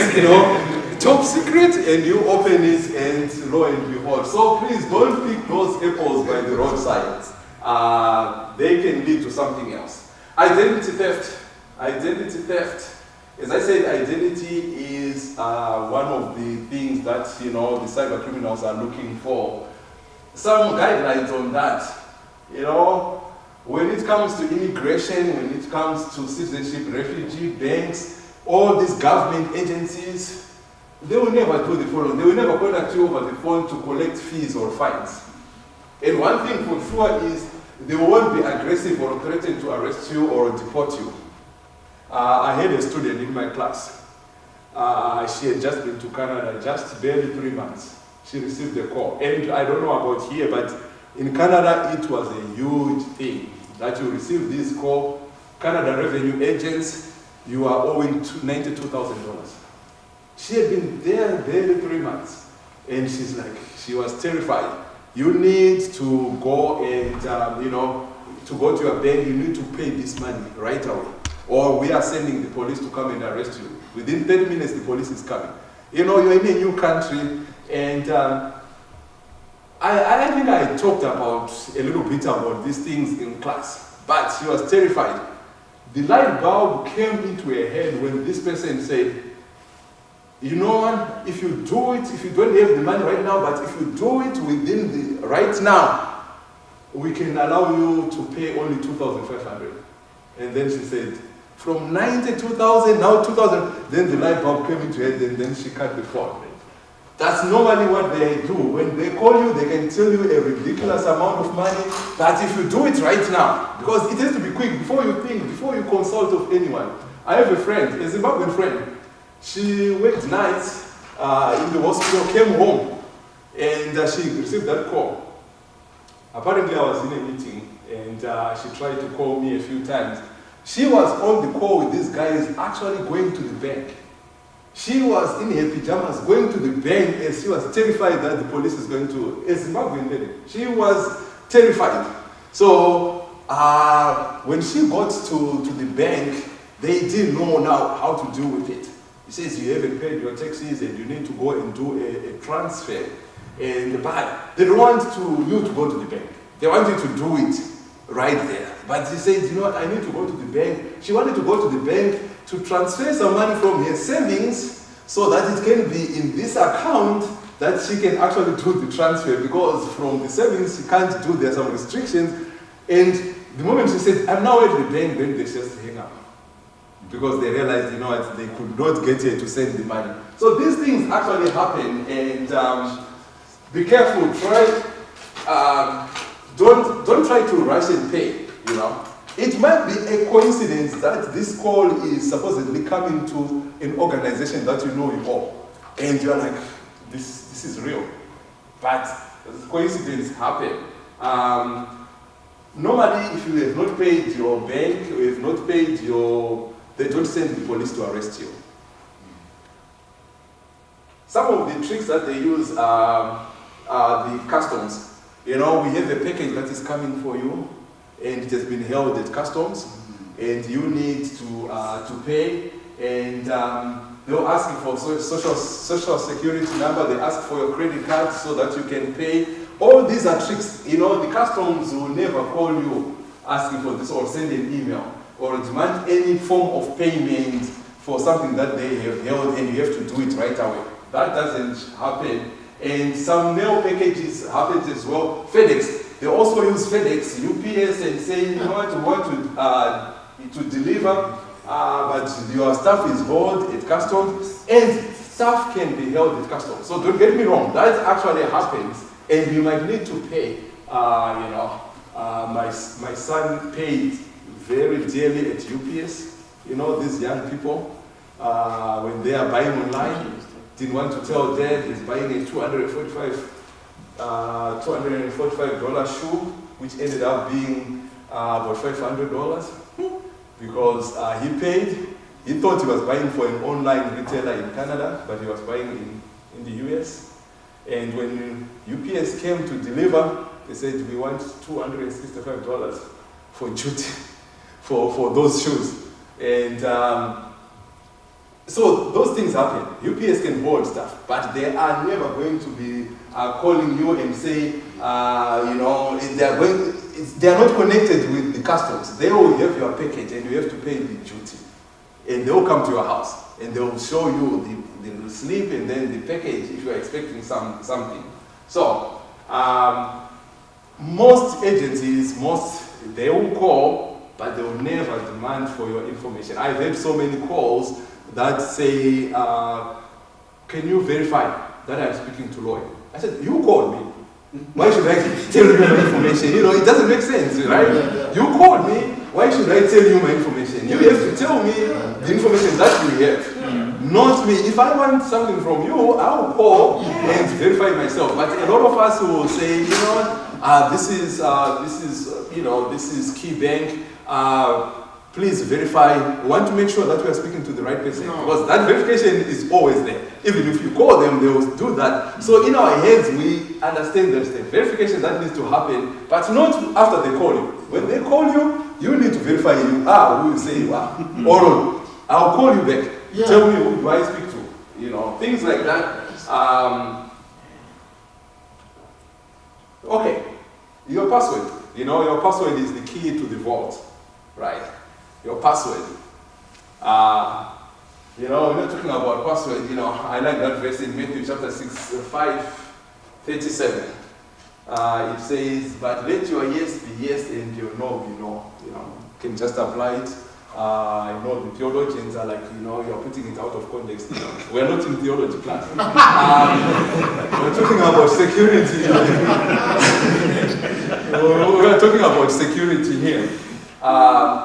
top secret, and you open it, and lo and behold. So please don't pick those apples by the roadside. They can lead to something else. Identity theft. Identity theft. As I said, identity is one of the things that the cyber criminals are looking for. Some guidelines on that. When it comes to immigration, when it comes to citizenship, refugee, banks, all these government agencies, they will never do the following. They will never contact you over the phone to collect fees or fines. And one thing for sure is they won't be aggressive or threaten to arrest you or deport you. I had a student in my class. She had just been to Canada, just barely 3 months. She received a call. And I don't know about here, but in Canada, it was a huge thing that you receive this call. Canada revenue agents, you are owing $92,000. She had been there barely 3 months. And she was terrified. You need to go and, to go to your bank, you need to pay this money right away. Or we are sending the police to come and arrest you. Within 30 minutes, the police is coming. You're in a new country, and I think I talked about a little bit about these things in class, but she was terrified. The light bulb came into her head when this person said, if you do it, if you don't have the money right now, but if you do it within right now, we can allow you to pay only $2,500. And then she said, from 92,000, now 2,000, then the light bulb came into her head, and then she cut the phone. That's normally what they do. When they call you, they can tell you a ridiculous amount of money, but if you do it right now, because it has to be quick, before you think, before you consult with anyone. I have a friend, a Zimbabwean friend. She worked nights in the hospital, came home, and she received that call. Apparently I was in a meeting and she tried to call me a few times. She was on the call with these guys actually going to the bank. She was in her pajamas going to the bank and she was terrified that the police is going to, a Zimbabwean lady. She was terrified. So when she got to the bank, they didn't know now how to deal with it. He says you haven't paid your taxes and you need to go and do a transfer. But they don't want you to go to the bank. They want you to do it right there. But she said, you know what, I need to go to the bank. She wanted to go to the bank to transfer some money from her savings so that it can be in this account that she can actually do the transfer, because from the savings she can't do, there are some restrictions. And the moment she said, I'm now at the bank, then they just hang up. Because they realized, you know what, they could not get her to send the money. So these things actually happen, and be careful. Don't try to rush and pay. You know, it might be a coincidence that this call is supposedly coming to an organization that you know you owe, and you're like, this is real. But coincidence happen. Normally, if you have not paid your bank, you have not paid they don't send the police to arrest you. Some of the tricks that they use are the customs. You know, we have a package that is coming for you, and it has been held at customs, and you need to pay, and they'll ask you for social security number, they ask for your credit card so that you can pay. All these are tricks. You know, the customs will never call you asking for this or send an email or demand any form of payment for something that they have held and you have to do it right away. That doesn't happen. And some mail packages happen as well. FedEx, they also use FedEx, UPS, and say, you know what, we want to deliver, but your stuff is held at customs, and stuff can be held at customs. So don't get me wrong, that actually happens, and you might need to pay. My son paid very dearly at UPS. You know, these young people, when they are buying online, didn't want to tell dad he's buying a $245 shoe, which ended up being about $500 because he paid. He thought he was buying for an online retailer in Canada, but he was buying in the US. And when UPS came to deliver, they said, we want $265 for duty for those shoes. And so those things happen. UPS can hold stuff, but they are never going to be calling you and say, you know, they are not connected with the customs. They will have your package and you have to pay the duty. And they will come to your house and they will show you the slip and then the package if you are expecting something. So most agencies, they will call, but they will never demand for your information. I've had so many calls that say, can you verify that I'm speaking to Lloyd? I said, you called me. Why should I tell you my information? You know, it doesn't make sense, right? You called me. Why should I tell you my information? You have to tell me the information that you have, not me. If I want something from you, I will call and verify myself. But a lot of us will say, you know what, this is Key Bank. Please verify. We want to make sure that we are speaking to the right person, because that verification is always there. Even if you call them, they will do that. So in our heads, we understand there's the verification that needs to happen, but not after they call you. When they call you, you need to verify you are who you say you are. Or I'll call you back. Yeah. Tell me who do I speak to. You know, things like that. Okay, your password. You know, your password is the key to the vault, right? Your password. You know, we're not talking about password. You know, I like that verse in Matthew chapter 5:37. It says, "But let your yes be yes and your no be no." You know, you can just apply it. I know the theologians are like, you know, you're putting it out of context. You know. We're not in theology class. We're talking about security. We're talking about security here.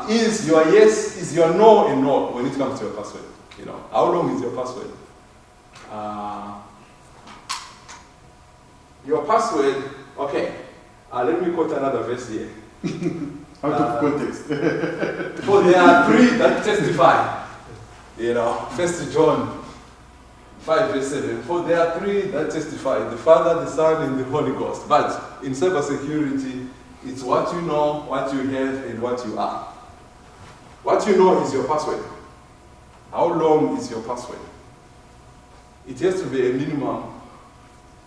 Is your yes, is your no a no when it comes to your password? You know, how long is your password? Your password, okay. Let me quote another verse here. Out of context. For there are three that testify. You know, 1 John 5 verse 7. For there are three that testify, the Father, the Son, and the Holy Ghost. But in cybersecurity, it's what you know, what you have, and what you are. What you know is your password. How long is your password? It has to be a minimum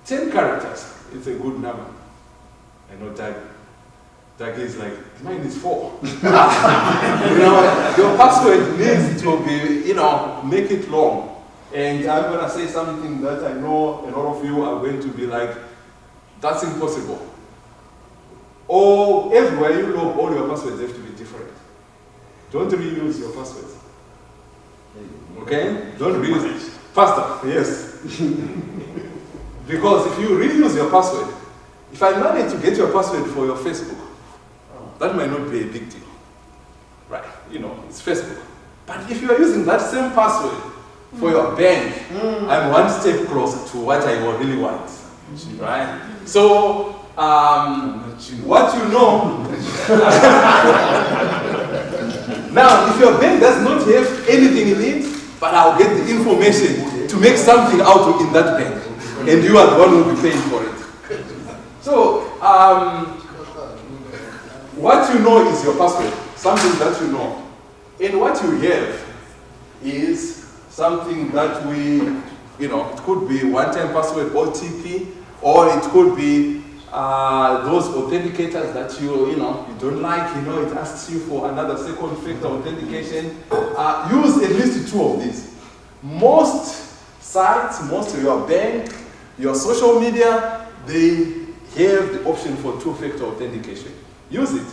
10 characters. It's a good number. I know Doug is like, mine is 4. You know, your password needs to be, you know, make it long. And I'm going to say something that I know a lot of you are going to be like, that's impossible. Or everywhere you log, all your passwords have to be different. Don't reuse your passwords. Okay? Don't reuse it. Faster, yes. Because if you reuse your password, if I manage to get your password for your Facebook, that might not be a big deal. Right? You know, it's Facebook. But if you are using that same password for your bank, I'm one step closer to what I really want. Right? So, what you know. Now, if your bank does not have anything in it, but I'll get the information to make something out in that bank, and you are the one who will be paying for it. So, what you know is your password, something that you know. And what you have is something that we, you know, it could be one-time password, OTP, or it could be those authenticators that you don't like, it asks you for another second factor authentication. Use at least 2 of these. Most sites, most of your bank, your social media, they have the option for 2-factor authentication. Use it.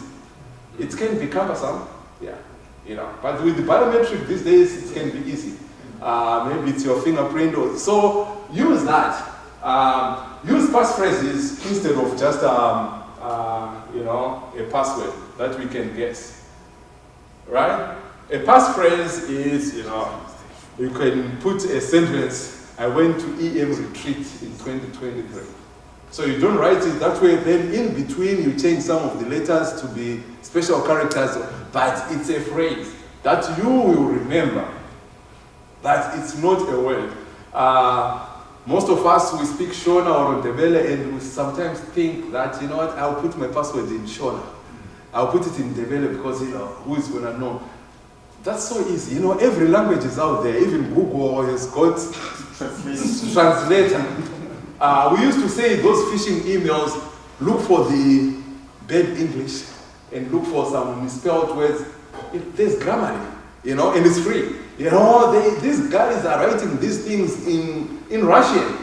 It can be cumbersome, but with the biometric these days, it can be easy. Maybe it's your fingerprint, so use that. Use passphrases instead of just a password that we can guess. Right? A passphrase is, you can put a sentence, I went to EMM retreat in 2023. So you don't write it that way, then in between you change some of the letters to be special characters, but it's a phrase that you will remember, that it's not a word. Most of us, we speak Shona or Ndebele, and we sometimes think that, I'll put my password in Shona. I'll put it in Ndebele because, who is going to know? That's so easy. Every language is out there. Even Google has got translator. We used to say those phishing emails, look for the bad English and look for some misspelled words. There's grammar, and it's free. These guys are writing these things in Russian,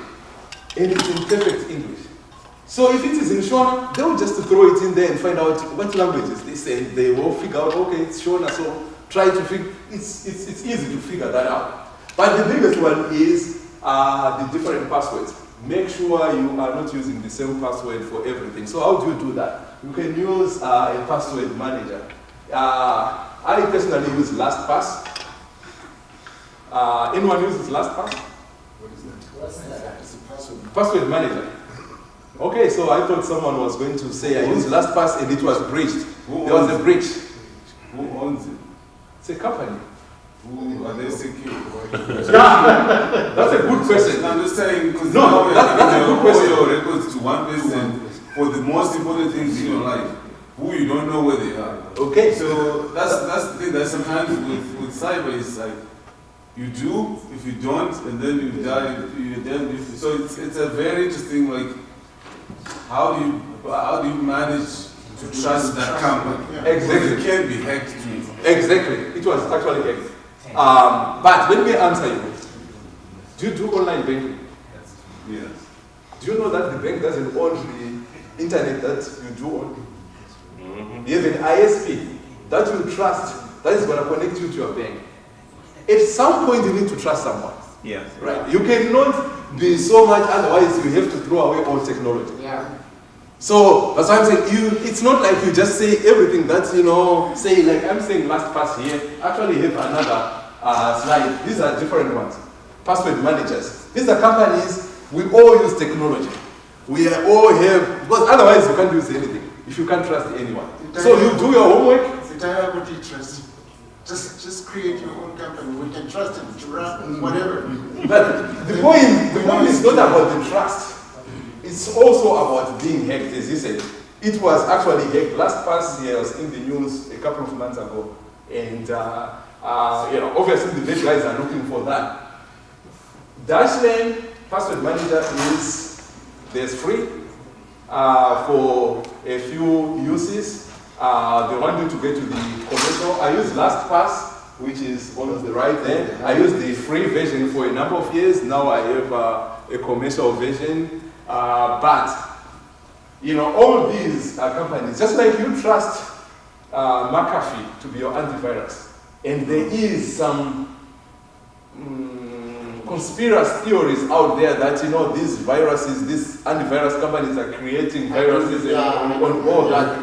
and it's in perfect English. So if it is in Shona, they'll just throw it in there and find out what language is this, and they will figure out, okay, it's Shona, so try to figure, it's easy to figure that out. But the biggest one is the different passwords. Make sure you are not using the same password for everything. So how do you do that? You can use a password manager. I personally use LastPass. Anyone uses LastPass? What is that? What's that? It's a password. Password manager. Okay, so I thought someone was going to say I used LastPass and it was breached. There was a breach. Who owns it? It's a company. Who are they secure? Yeah, that's a good question. I'm just saying, because no, that's a good question. All your records to one person for the most important things in your life, who you don't know where they are. Okay. So that's the thing that sometimes with cyber is like, you do, if you don't, and then you die, so it's a very interesting, like, how do you manage to trust that company? Exactly. It can be hacked too. Exactly. It was actually hacked. But let me answer you. Do you do online banking? Yes. Do you know that the bank doesn't own the internet that you do own? Mm-hmm. You have an ISP that you trust that is going to connect you to your bank. At some point, you need to trust someone. Yes. Right? You cannot be so much, otherwise you have to throw away all technology. Yeah. So that's why I'm saying it's not like you just say everything that say, like I'm saying LastPass here. Actually have another slide. These are different ones. Password managers. These are companies, we all use technology. We all have, because otherwise you can't use anything if you can't trust anyone. So you do your homework. Just create your own company. We can trust him to run whatever. But the point is not about the trust. It's also about being hacked, as you said. It was actually hacked. Last past year, I was in the news a couple of months ago, and obviously the bad guys are looking for that. Dashlane password manager there's free for a few uses. They want you to get to the commercial. I use LastPass, which is on the right there. I used the free version for a number of years. Now I have a commercial version. But all these companies, just like you trust McAfee to be your antivirus, and there is some conspiracy theories out there that these viruses, these antivirus companies are creating viruses on all that.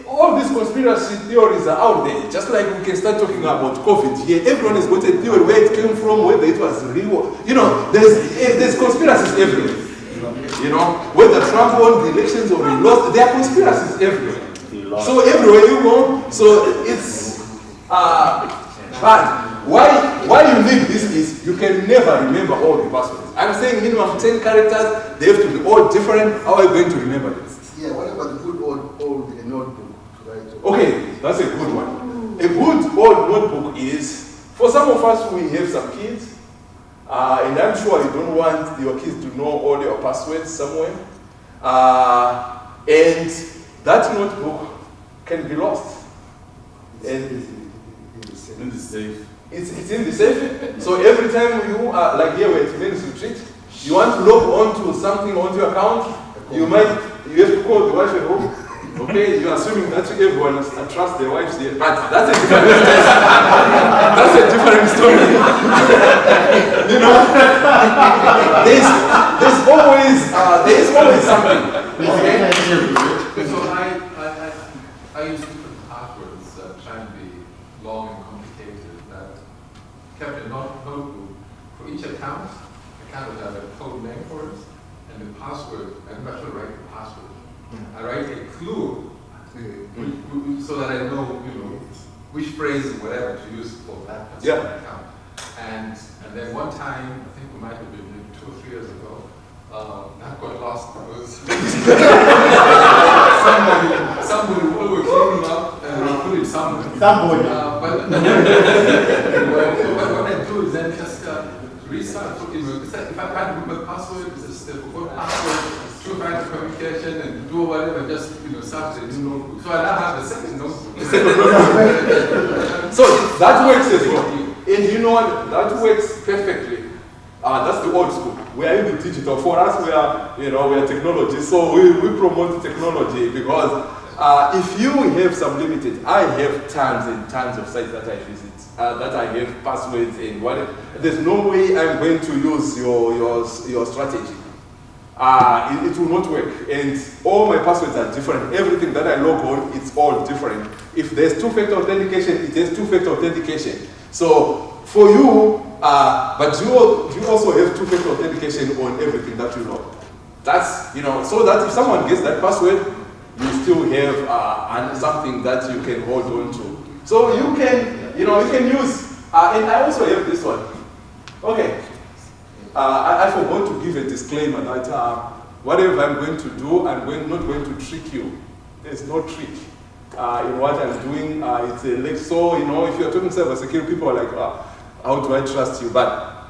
All these conspiracy theories are out there. Just like we can start talking about COVID here, everyone has got a theory where it came from, whether it was real. There's conspiracies everywhere. Whether Trump won the elections or he lost, there are conspiracies everywhere. So everywhere you go, so it's bad. Why you need this is you can never remember all the passwords. I'm saying minimum 10 characters, they have to be all different. How are you going to remember this? Yeah, what about the good old notebook? Right? Okay, that's a good one. A good old notebook is, for some of us we have some kids, and I'm sure you don't want your kids to know all your passwords somewhere. And that notebook can be lost. And In the safe. It's in the safe. So every time you are, like here we're at men's retreat, you want to log on to something onto your account, you have to call the wife at home. Okay, you're assuming that everyone trusts their wives here. But that's a different story. That's a different story. There's always something. Okay? So I use different passwords that try to be long and complicated. That kept a notebook for each account. Account would have a code name for it, and the password. I don't actually write the password. I write a clue so that I know, which phrase or whatever to use for that particular account. And then one time, I think we might have been maybe 2 or 3 years ago, that got lost because somebody we were cleaning up and we put it somewhere. But what I do is then just restart. If I can't remember the password, it's just the forgot password. Through communication and do whatever, just start a new notebook. So I now have a second notebook. So that works as well. And you know what? That works perfectly. That's the old school. We are in the digital. For us, we are technology. So we promote technology because if you have some limited, I have tons and tons of sites that I visit, that I have passwords and whatever. There's no way I'm going to use your strategy. It will not work, and all my passwords are different. Everything that I log on, it's all different. If there's two-factor authentication, it has two-factor authentication. So for you, but you also have two-factor authentication on everything that you log. That's so that if someone gets that password, you still have something that you can hold on to. So you can use. And I also have this one. Okay. I forgot to give a disclaimer that whatever I'm going to do, I'm not going to trick you. There's no trick in what I'm doing. It's a lecture. So, if you're talking cybersecurity, people are like, how do I trust you? But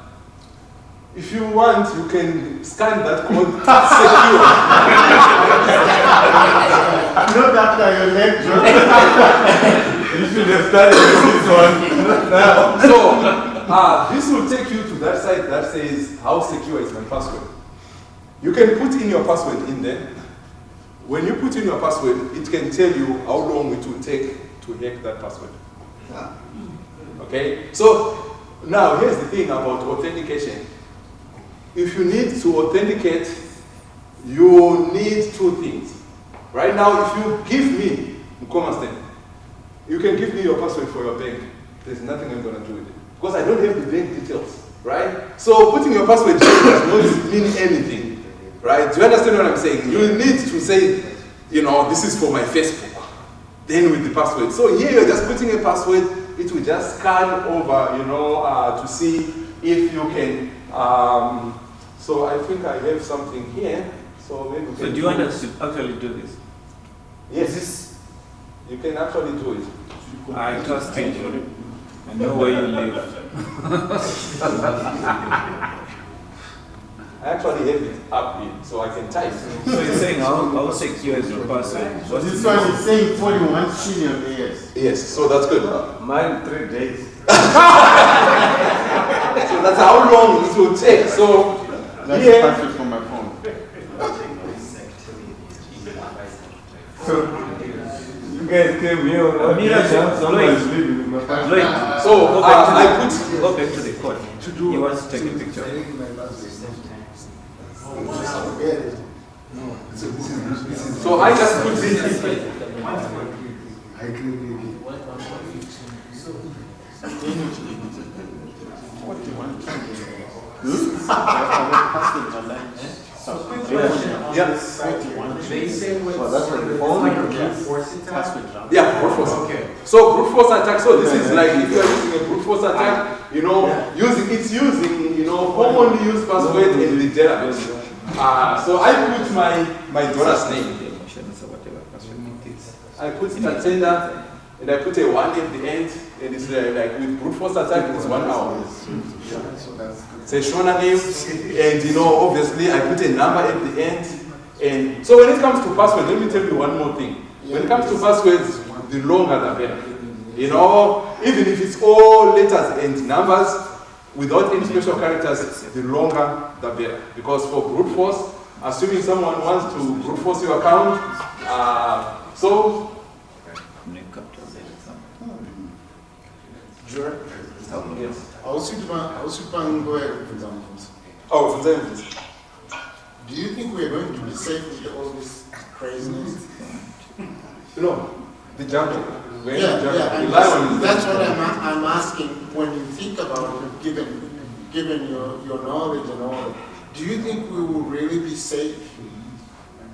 if you want, you can scan that code secure. Not after your lecture. You should have started with this one. So, this will take you to that site that says, how secure is my password? You can put in your password in there. When you put in your password, it can tell you how long it will take to hack that password. Okay? So, now here's the thing about authentication. If you need to authenticate, you need 2 things. Right now, if you give me, you can give me your password for your bank. There's nothing I'm going to do with it. Because I don't have the bank details, right? So putting your password does not mean anything. right? Do you understand what I'm saying? You need to say, you know, this is for my Facebook, then with the password. So here you're just putting a password, it will just scan over, you know, to see if you can, so I think I have something here, so maybe we can So do you want us to actually do this? Yes, you can actually do it. I trust you. I know where you live. I actually have it up here, so I can type. So you're saying how secure is your password? This one is saying 41 trillion years. Yes, so that's good. Mine 3 days. So that's how long it will take. So That's here, password from my phone. So you guys came here on someone's living in my family. so I put. Go back to the court. He wants to take a picture. So I just put this. Yeah. Yeah, brute force. Okay. So brute force attack. So this is like if you are using a brute force attack, you know, it's using, you know, commonly used password in the database. So I put my daughter's name. I put Tatenda and I put a 1 at the end, and it's like with brute force attack, it's 1 hour. It's a Shona name, and you know, obviously I put a number at the end. And so when it comes to passwords, let me tell you one more thing. When it comes to passwords, the longer the better. You know, even if it's all letters and numbers without any special characters, the longer the better. Because for brute force, assuming someone wants to brute force your account, so yes. I was going for example. Oh, for example. Do you think we're going to be safe with all this craziness? No, the jumping. When you jump, Yeah. the lion is That's what I'm asking. When you think about it, given your knowledge and all, do you think we will really be safe?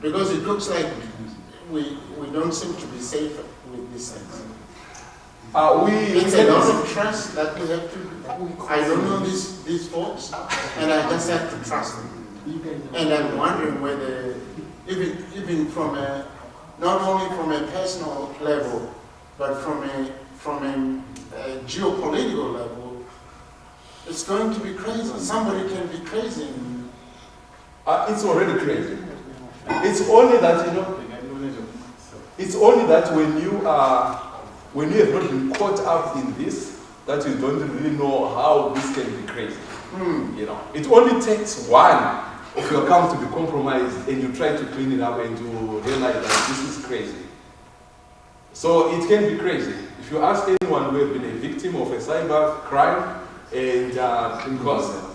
Because it looks like we don't seem to be safe with these things. It's a lot of trust that we have to. I don't know these folks, and I just have to trust them. And I'm wondering whether, even from not only from a personal level, but from a geopolitical level, it's going to be crazy. Somebody can be crazy. it's already crazy. It's only that, you know, it's only that when you have not been caught up in this, that you don't really know how this can be crazy. You know, it only takes one of your account to be compromised, and you try to clean it up, and you realize that this is crazy. So it can be crazy. If you ask anyone who has been a victim of a cyber crime, and because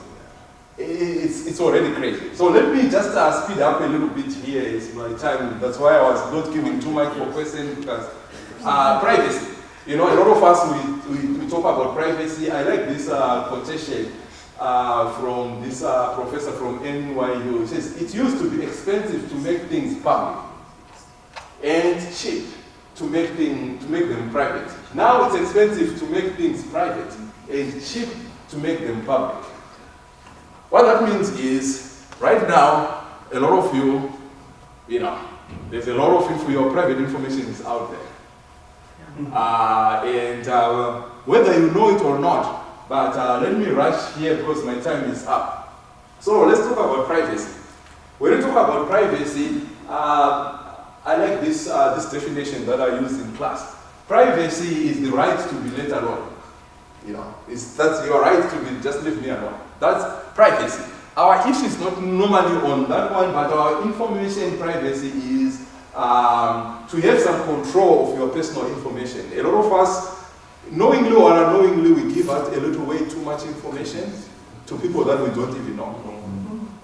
it's already crazy. So let me just speed up a little bit here. It's my time. That's why I was not giving too much for questions, because privacy. You know, a lot of us, we talk about privacy. I like this quotation from this professor from NYU. It says, it used to be expensive to make things public and cheap to make them private. Now it's expensive to make things private and cheap to make them public. What that means is, right now, a lot of you, you know, there's a lot of your private information is out there. Whether you know it or not, but let me rush here because my time is up. So let's talk about privacy. When we talk about privacy, I like this definition that I used in class. Privacy is the right to be let alone. You know, that's your right to be, just leave me alone. That's privacy. Our issue is not normally on that one, but our information privacy is to have some control of your personal information. A lot of us, knowingly or unknowingly, we give out a little way too much information to people that we don't even know.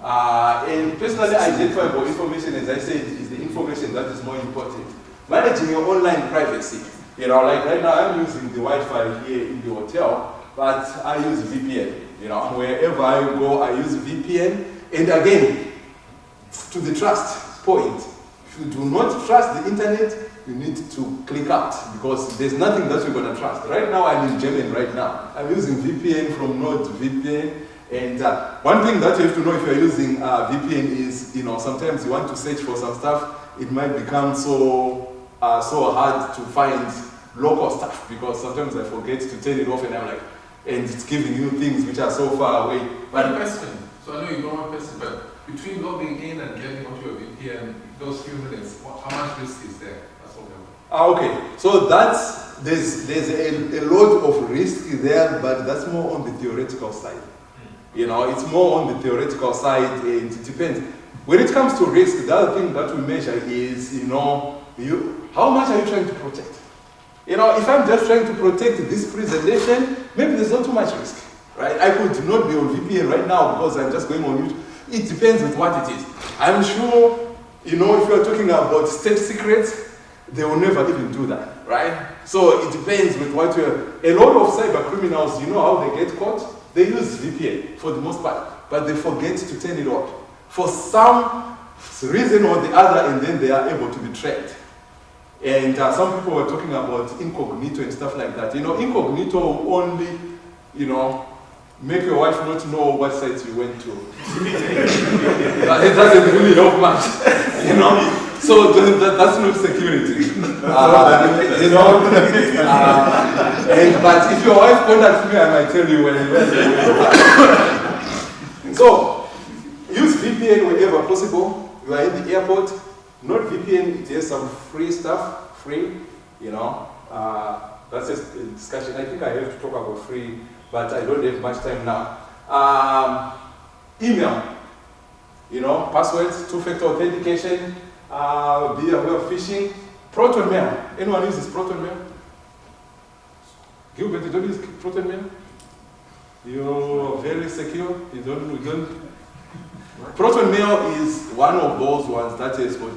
And personally, identifiable information, as I said, is the information that is more important. Managing your online privacy. You know, like right now, I'm using the Wi-Fi here in the hotel, but I use VPN. You know, wherever I go, I use VPN. And again, to the trust point. If you do not trust the internet, you need to click out because there's nothing that you're going to trust. Right now, I'm in German right now. I'm using VPN from NordVPN. And one thing that you have to know if you're using VPN is, sometimes you want to search for some stuff, it might become so hard to find local stuff because sometimes I forget to turn it off and it's giving you things which are so far away. But question, so I know you don't want question, but between logging in and getting onto your VPN, those few minutes, how much risk is there? That's all I want. Okay, so there's a lot of risk there, but that's more on the theoretical side. It's more on the theoretical side, and it depends. When it comes to risk, the other thing that we measure is, how much are you trying to protect? If I'm just trying to protect this presentation, maybe there's not too much risk, right? I could not be on VPN right now because I'm just going on YouTube. It depends with what it is. I'm sure, if you're talking about state secrets, they will never even do that, right? So it depends with what a lot of cyber criminals, how they get caught? They use VPN for the most part, but they forget to turn it off for some reason or the other, and then they are able to be tracked. And some people were talking about incognito and stuff like that. Incognito will only, make your wife not know what sites you went to. But it doesn't really help much, So that's not security. But if your wife contacts me, I might tell you when it went. So, use VPN wherever possible. You are in the airport. NordVPN, it has some free stuff, that's just a discussion. I think I have to talk about free, but I don't have much time now. Email, passwords, two-factor authentication, be aware of phishing. Proton Mail, anyone uses Proton Mail? Gilbert, you don't use Proton Mail? You're very secure, you don't. Proton Mail is one of those ones that has got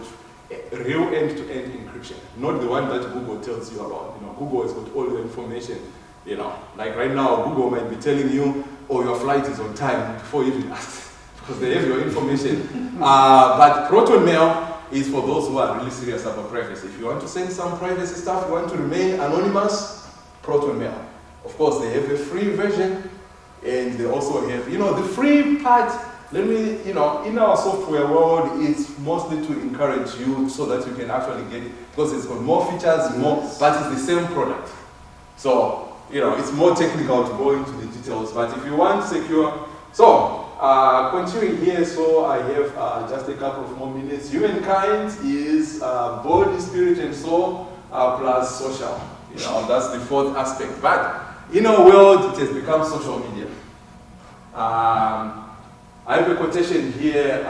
real end-to-end encryption, not the one that Google tells you about. Google has got all the information. Like right now, Google might be telling you, "Oh, your flight is on time," before you even ask, because they have your information. But Proton Mail is for those who are really serious about privacy. If you want to send some privacy stuff, you want to remain anonymous, Proton Mail. Of course, they have a free version, and they also have, the free part. In our software world, it's mostly to encourage you so that you can actually get it, because it's got more features, but it's the same product. So, it's more technical to go into the details, but if you want secure, continuing here, so I have just a couple of more minutes. Humankind is body, spirit, and soul, plus social. That's the fourth aspect. But in our world, it has become social media. I have a quotation here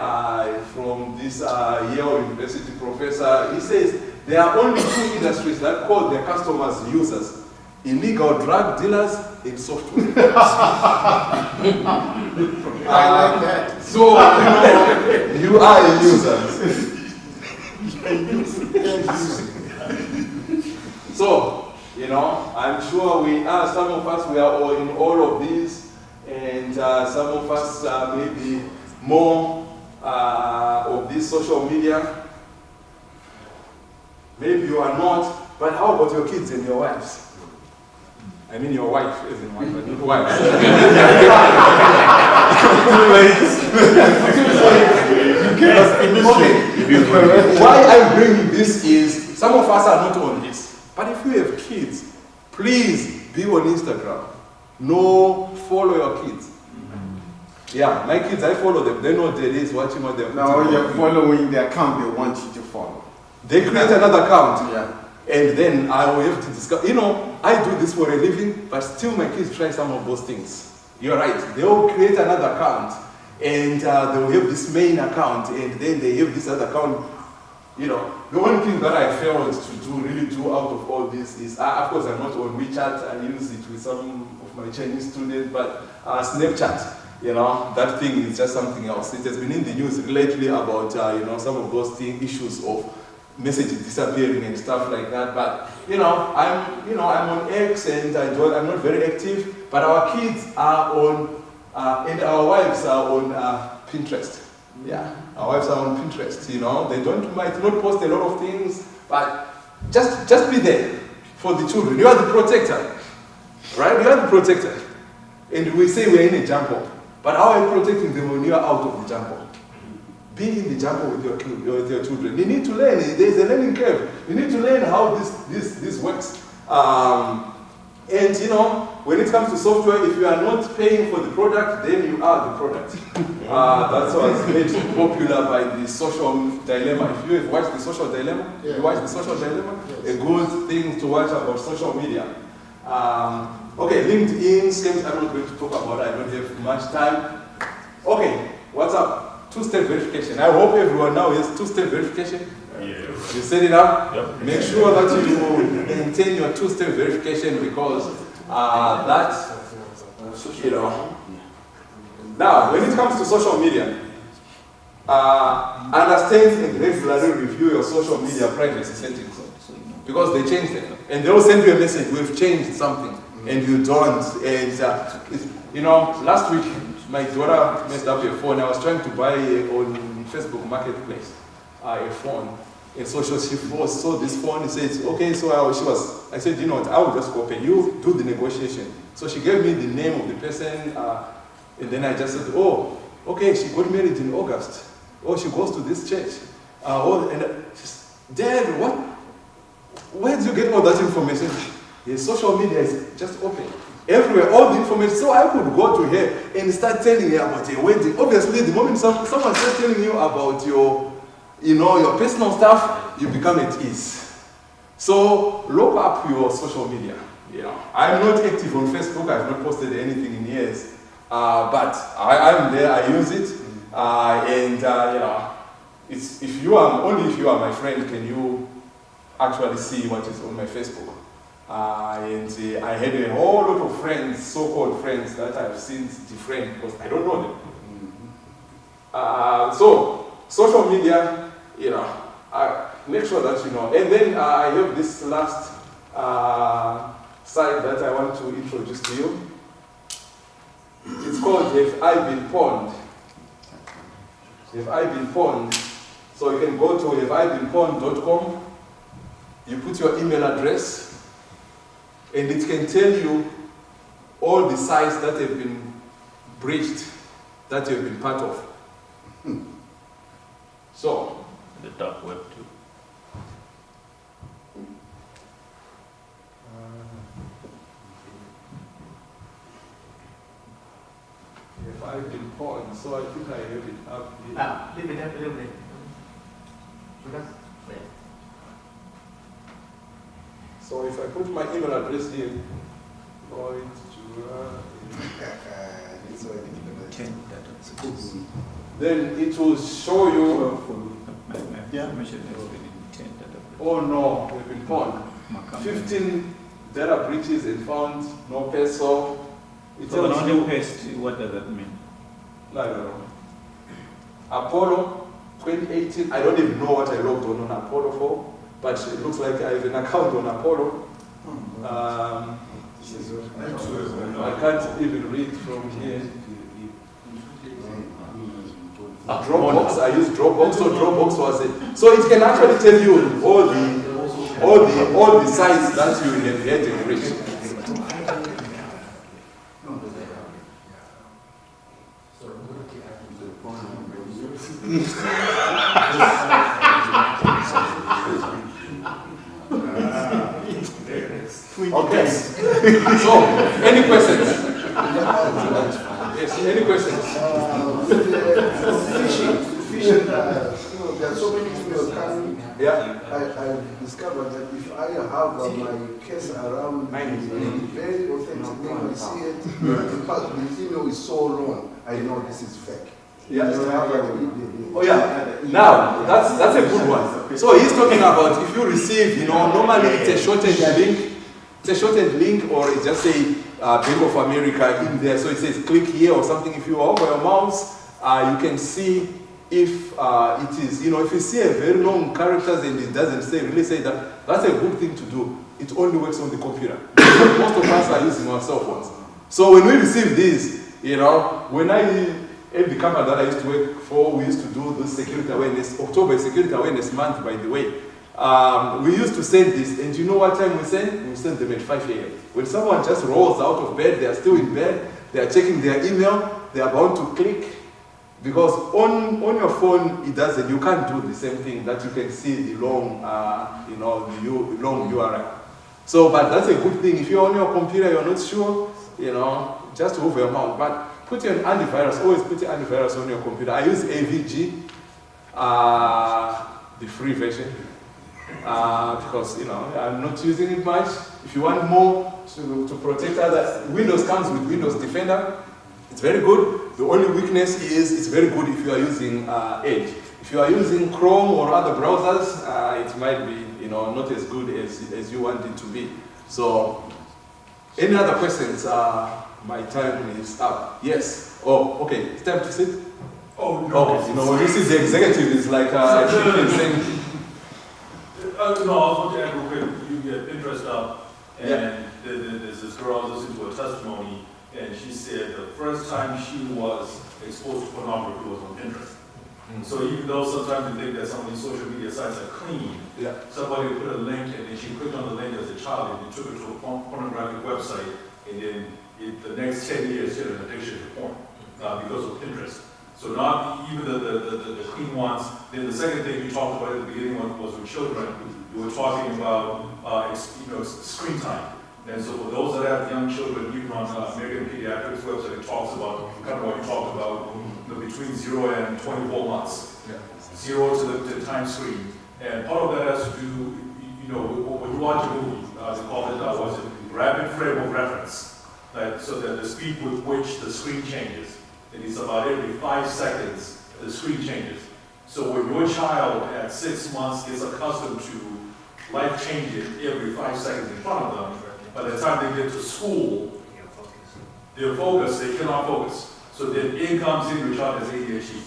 from this Yale University professor. He says, there are only two industries that call their customers users: illegal drug dealers and software. I like that. So, you are a user. So, I'm sure some of us, we are all in all of these. And some of us maybe more of this social media. Maybe you are not, but how about your kids and your wives? I mean your wife isn't one, but not wives. Why I'm bringing this is, some of us are not on this. But if you have kids, please be on Instagram. No, follow your kids. Yeah, my kids, I follow them. They know what it is, watching what they're Now you're following the account they want you to follow. They create another account. Yeah. And then I will have to discuss. I do this for a living, but still my kids try some of those things. You're right. They will create another account, and they will have this main account, and then they have this other account. The only thing that I failed to really do out of all this is, of course, I'm not on WeChat. I use it with some of my Chinese students, but Snapchat, that thing is just something else. It has been in the news lately about, some of those issues of messages disappearing and stuff like that. But, I'm on X and I'm not very active, but our kids are on, and our wives are on Pinterest. Yeah, our wives are on Pinterest, you know. They might not post a lot of things, but just be there for the children. You are the protector, right? You are the protector. And we say we're in a jump-up, but how are you protecting them when you are out of the jump-up? Be in the jump-up with your children. You need to learn. There's a learning curve. You need to learn how this works. And you know, when it comes to software, if you are not paying for the product, then you are the product. That's what was made popular by the social dilemma. If you have watched the social dilemma, Yeah. you watch the social dilemma, Yes. a good thing to watch about social media. Okay, LinkedIn, schemes I'm not going to talk about. I don't have much time. Okay, what's up? Two-step verification. I hope everyone now has two-step verification. Yeah. You set it up? Yep. Make sure that you maintain your two-step verification because that, you know. Now, when it comes to social media, understand and regularly review your social media privacy settings because they changed them. And they'll send you a message, we've changed something, and you don't. And, you know, last week, my daughter messed up her phone. I was trying to buy on Facebook Marketplace a phone. And so she saw this phone and said, okay, so I said, you know what, I will just go pay you, do the negotiation. So she gave me the name of the person, and then I just said, oh, okay, she got married in August. Oh, she goes to this church. And Dad, what? Where did you get all that information? The social media is just open. Everywhere, all the information. So I could go to her and start telling her about her wedding. Obviously, the moment someone starts telling you about your personal stuff, you become at ease. So look up your social media. You know, I'm not active on Facebook. I've not posted anything in years, but I'm there. I use it, and you know, it's if you are my friend, can you actually see what is on my Facebook? And I had a whole lot of friends, so-called friends, that I've since defriended because I don't know them. So social media. You know, make sure that you know. And then I have this last site that I want to introduce to you. It's called Have I Been Pwned? Have I Been Pwned? So you can go to haveibeenpwned.com, you put your email address, and it can tell you all the sites that have been breached, that you have been part of. So, The dark web too. Have I Been Pwned? So I think I have it up here. Leave it up a little bit. Because, So if I put my email address here, then it will show you. Oh no, we've been pwned. 15 data breaches and found no peso. It So tells when you. you paste, what does that mean? No. Apollo 2018. I don't even know what I logged on Apollo for, but it looks like I have an account on Apollo. I can't even read from here. Dropbox, I use Dropbox, so Dropbox was it. So it can actually tell you all the sites that you have had in reach. Okay. So, any questions? Yes, any questions? Fishing, there are so many emails coming. Yeah. I discovered that if I have my case around very authentic name, I see it, in fact, the email is so long, I know this is fake. Yeah. So I have Oh yeah. Now that's a good one. So he's talking about if you receive, normally it's a shortened link. It's a shortened link, or it just say Bank of America in there. So it says click here or something. If you hover your mouse, you can see if it is. If you see a very long characters and it doesn't really say that, that's a good thing to do. It only works on the computer. Most of us are using our cell phones. So when we receive this, when I in the company that I used to work for, we used to do this security awareness. October is Security Awareness Month, by the way. We used to send this, and you know what time we send? We send them at 5 a.m. When someone just rolls out of bed, they are still in bed, they are checking their email, they are bound to click. Because on your phone, it doesn't, you can't do the same thing that you can see the long, long URL. So, but that's a good thing. If you're on your computer, you're not sure, just move your mouse. But put your antivirus, always put your antivirus on your computer. I use AVG, the free version, because, I'm not using it much. If you want more to protect others, Windows comes with Windows Defender. It's very good. The only weakness is it's very good if you are using Edge. If you are using Chrome or other browsers, it might be not as good as you want it to be. So, any other questions? My time is up. Yes. Oh, okay. It's time to sit. Oh no. Okay. This is the executive. It's like saying. No, I was going to add real quick. You get Pinterest up, and Yeah. there's this girl listening to a testimony. And she said the first time she was exposed to pornography was on Pinterest. So even though sometimes you think that some of these social media sites are clean, somebody would put a link and then she clicked on the link as a child and it took her to a pornographic website, and then the next 10 years she had an addiction to porn because of Pinterest. So not even the clean ones. Then the second thing you talked about at the beginning was with children. You were talking about screen time. And so for those that have young children, even on American Pediatrics website, it talks about kind of what you talked about, between 0 and 24 months. Yeah. 0 to the time screen. And part of that has to do, when you watch a movie, they call it, rapid frame of reference. So that the speed with which the screen changes. And it's about every 5 seconds, the screen changes. So when your child at 6 months gets accustomed to life changes every 5 seconds in front of them, by the time they get to school, they're focused, they cannot focus. So then in comes in, your child has ADHD.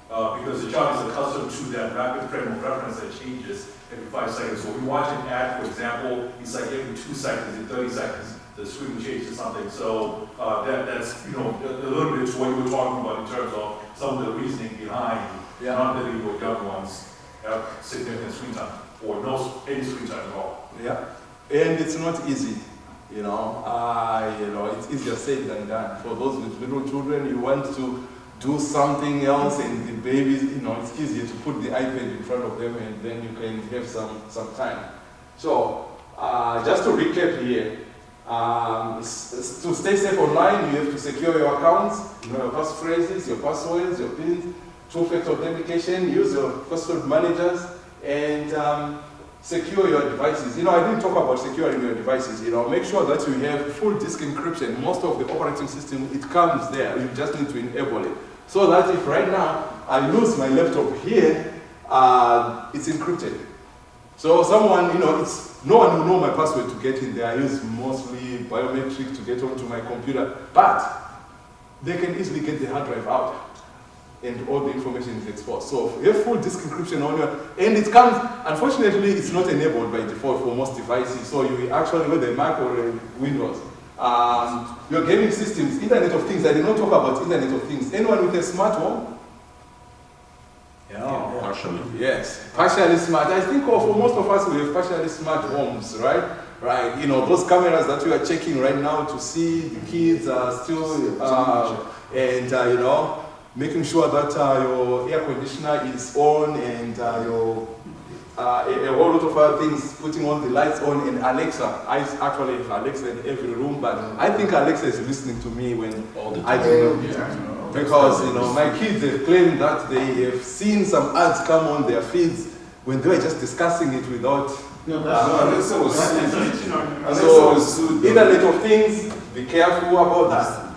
Because the child is accustomed to that rapid frame of reference that changes every 5 seconds. So when we watch an ad, for example, it's like every 2 seconds, in 30 seconds, the screen changes to something. So that's, a little bit to what you were talking about in terms of some of the reasoning behind not letting your young ones have significant screen time, or any screen time at all. Yeah, and it's not easy. It's easier said than done. For those with little children, you want to do something else, and the babies, it's easier to put the iPad in front of them, and then you can have some time. So, just to recap here, to stay safe online, you have to secure your accounts, your passphrases, your passwords, your PINs, two-factor authentication, use your password managers, and secure your devices. I didn't talk about securing your devices. Make sure that you have full disk encryption. Most of the operating system, it comes there. You just need to enable it. So that if right now I lose my laptop here, it's encrypted. So someone, no one will know my password to get in there. I use mostly biometric to get onto my computer, but they can easily get the hard drive out, and all the information is exposed. So you have full disk encryption on your, and it comes, unfortunately, it's not enabled by default for most devices. So you actually, whether Mac or Windows, your gaming systems, Internet of Things, I did not talk about Internet of Things. Anyone with a smart home? Yeah, partially. Yes, partially smart. I think for most of us, we have partially smart homes, right? Right, those cameras that you are checking right now to see the kids are still, making sure that your air conditioner is on, and a whole lot of other things, putting all the lights on, and Alexa. I actually have Alexa in every room, but I think Alexa is listening to me when I do not. Because my kids have claimed that they have seen some ads come on their feeds when they were just discussing it without. Alexa was so, Internet of Things, be careful about that.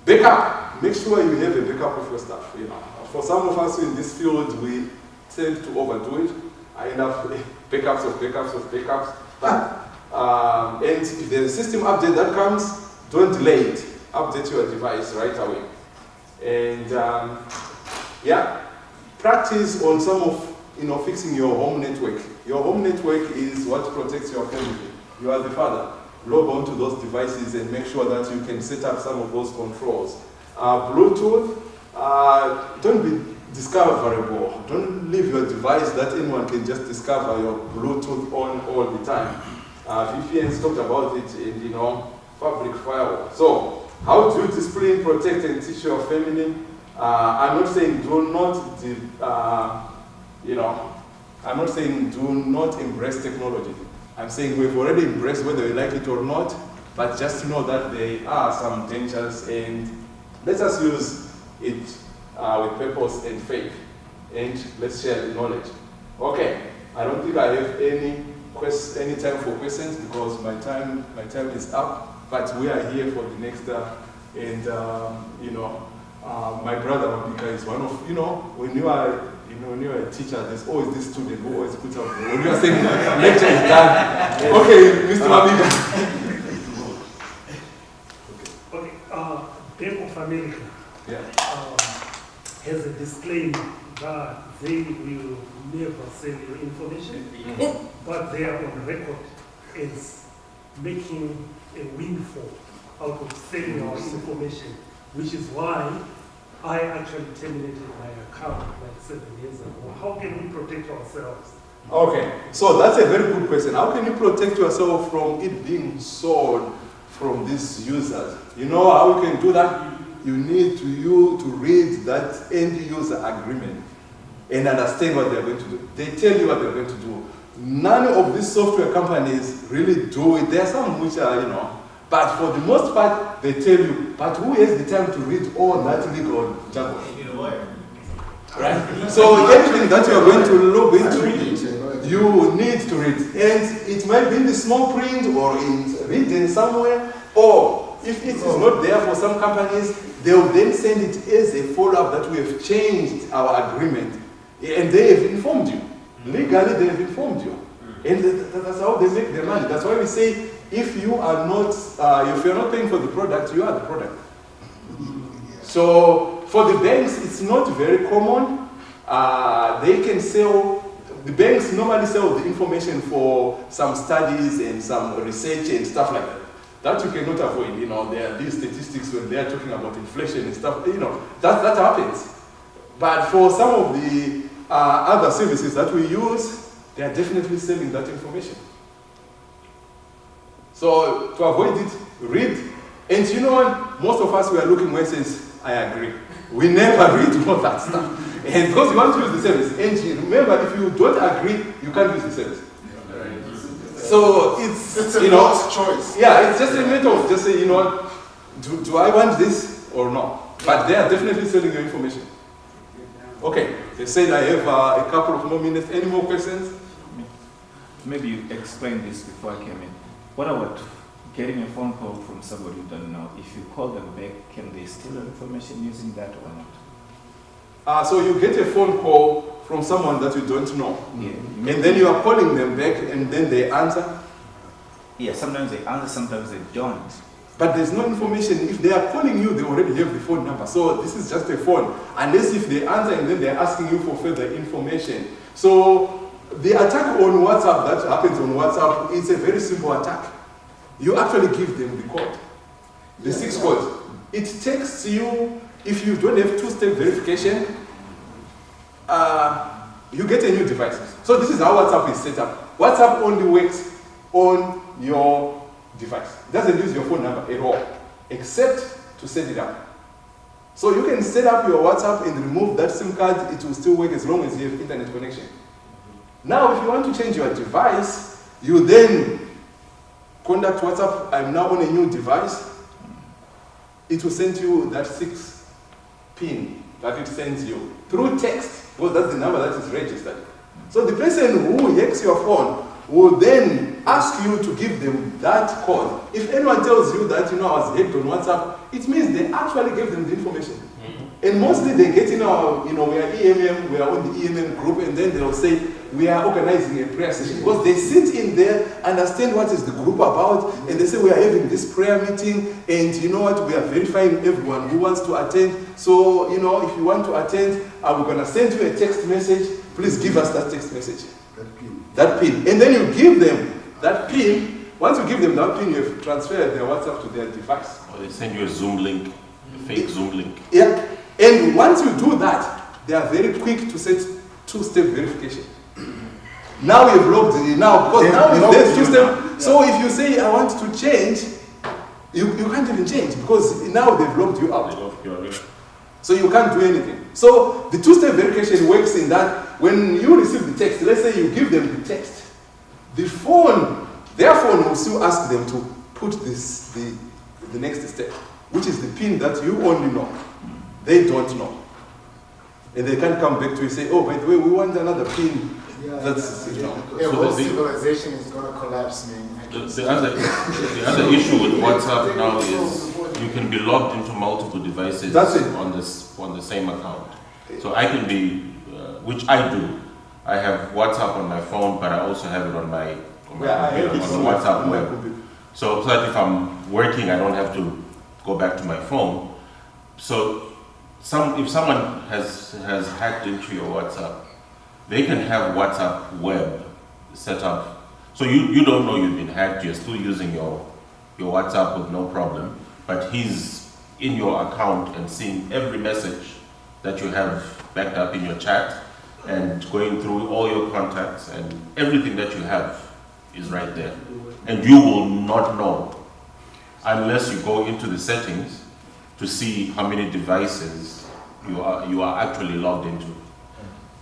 Backup. Make sure you have a backup of your stuff. For some of us in this field, we tend to overdo it. I end up backups of backups of backups. But and if there's a system update that comes, don't delay it. Update your device right away. And practice on some of fixing your home network. Your home network is what protects your family. You are the father. Log on to those devices and make sure that you can set up some of those controls. Bluetooth, don't be discoverable. Don't leave your device that anyone can just discover your Bluetooth on all the time. VPN's talked about it in, public firewall. So, how do you discipline, protect, and teach your family? I'm not saying do not embrace technology. I'm saying we've already embraced whether we like it or not, but just know that there are some dangers, and let us use it with purpose and faith, and let's share the knowledge. Okay, I don't think I have any time for questions because my time is up. But we are here for the next, my brother Mabika is one of, when you are a teacher, there's always this student who always puts up, when you are saying lecture is done, okay, Mr. Mabika. Okay, Bank of America has a disclaimer that they will never sell your information, but they are on record as making a windfall out of selling our information, which is why I actually terminated my account like 7 years ago. How can we protect ourselves? Okay, so that's a very good question. How can you protect yourself from it being sold from these users? You know how you can do that? You need to read that end user agreement and understand what they're going to do. They tell you what they're going to do. None of these software companies really do it. There are some which are, but for the most part, they tell you, but who has the time to read all that legal jargon? Right? So everything that you are going to look into, you need to read. And it might be in the small print or in written somewhere, or if it is not there for some companies, they will then send it as a follow-up that we have changed our agreement. And they have informed you. Legally, they have informed you. And that's how they make their money. That's why we say, if you are not, if you're not paying for the product, you are the product. So for the banks, it's not very common. They can sell, the banks normally sell the information for some studies and some research and stuff like that. That you cannot avoid. There are these statistics when they are talking about inflation and stuff. That happens. But for some of the other services that we use, they are definitely selling that information. So to avoid it, read. And you know what? Most of us, we are looking where it says, I agree. We never read all that stuff. And because you want to use the service. And remember, if you don't agree, you can't use the service. So it's a false choice. Yeah, it's just a matter of just saying, what, do I want this or not? But they are definitely selling your information. Okay, they said I have a couple of more minutes. Any more questions? Maybe you explained this before I came in. What about getting a phone call from somebody you don't know? If you call them back, can they steal your information using that or not? So you get a phone call from someone that you don't know. Yeah. And then you are calling them back and then they answer? Yeah, sometimes they answer, sometimes they don't. But there's no information. If they are calling you, they already have the phone number. So this is just a phone. Unless if they answer and then they're asking you for further information. So the attack on WhatsApp that happens on WhatsApp is a very simple attack. You actually give them the code, the 6 code. It takes you, if you don't have two-step verification, you get a new device. So this is how WhatsApp is set up. WhatsApp only works on your device. It doesn't use your phone number at all, except to set it up. So you can set up your WhatsApp and remove that SIM card. It will still work as long as you have internet connection. Now, if you want to change your device, you then contact WhatsApp. I'm now on a new device. It will send you that 6 PIN that it sends you through text, because that's the number that is registered. So the person who hacks your phone will then ask you to give them that code. If anyone tells you that, I was hacked on WhatsApp, it means they actually gave them the information. And mostly they get we are EMM, we are on the EMM group, and then they'll say, we are organizing a prayer session. Because they sit in there, understand what is the group about, and they say, we are having this prayer meeting, and you know what, we are verifying everyone who wants to attend. So, if you want to attend, we're going to send you a text message. Please give us that text message. That PIN. And then you give them that PIN. Once you give them that PIN, you have transferred their WhatsApp to their device. Or they send you a Zoom link, a fake Zoom link. Yeah. And once you do that, they are very quick to set two-step verification. Now you've logged in, now, because now if there's two-step, so if you say, I want to change, you can't even change, because now they've logged you out. So you can't do anything. So the two-step verification works in that when you receive the text, let's say you give them the text, their phone will still ask them to put the next step, which is the PIN that you only know. They don't know. And they can't come back to you and say, oh, by the way, we want another PIN. That's, you know. The whole civilization is going to collapse, man. The other issue with WhatsApp now is you can be logged into multiple devices on the same account. So I can be, which I do. I have WhatsApp on my phone, but I also have it on my WhatsApp web. So that if I'm working, I don't have to go back to my phone. So if someone has hacked into your WhatsApp, they can have WhatsApp web set up. So you don't know you've been hacked, you're still using your WhatsApp with no problem, but he's in your account and seeing every message that you have backed up in your chat and going through all your contacts, and everything that you have is right there. And you will not know unless you go into the settings to see how many devices you are actually logged into.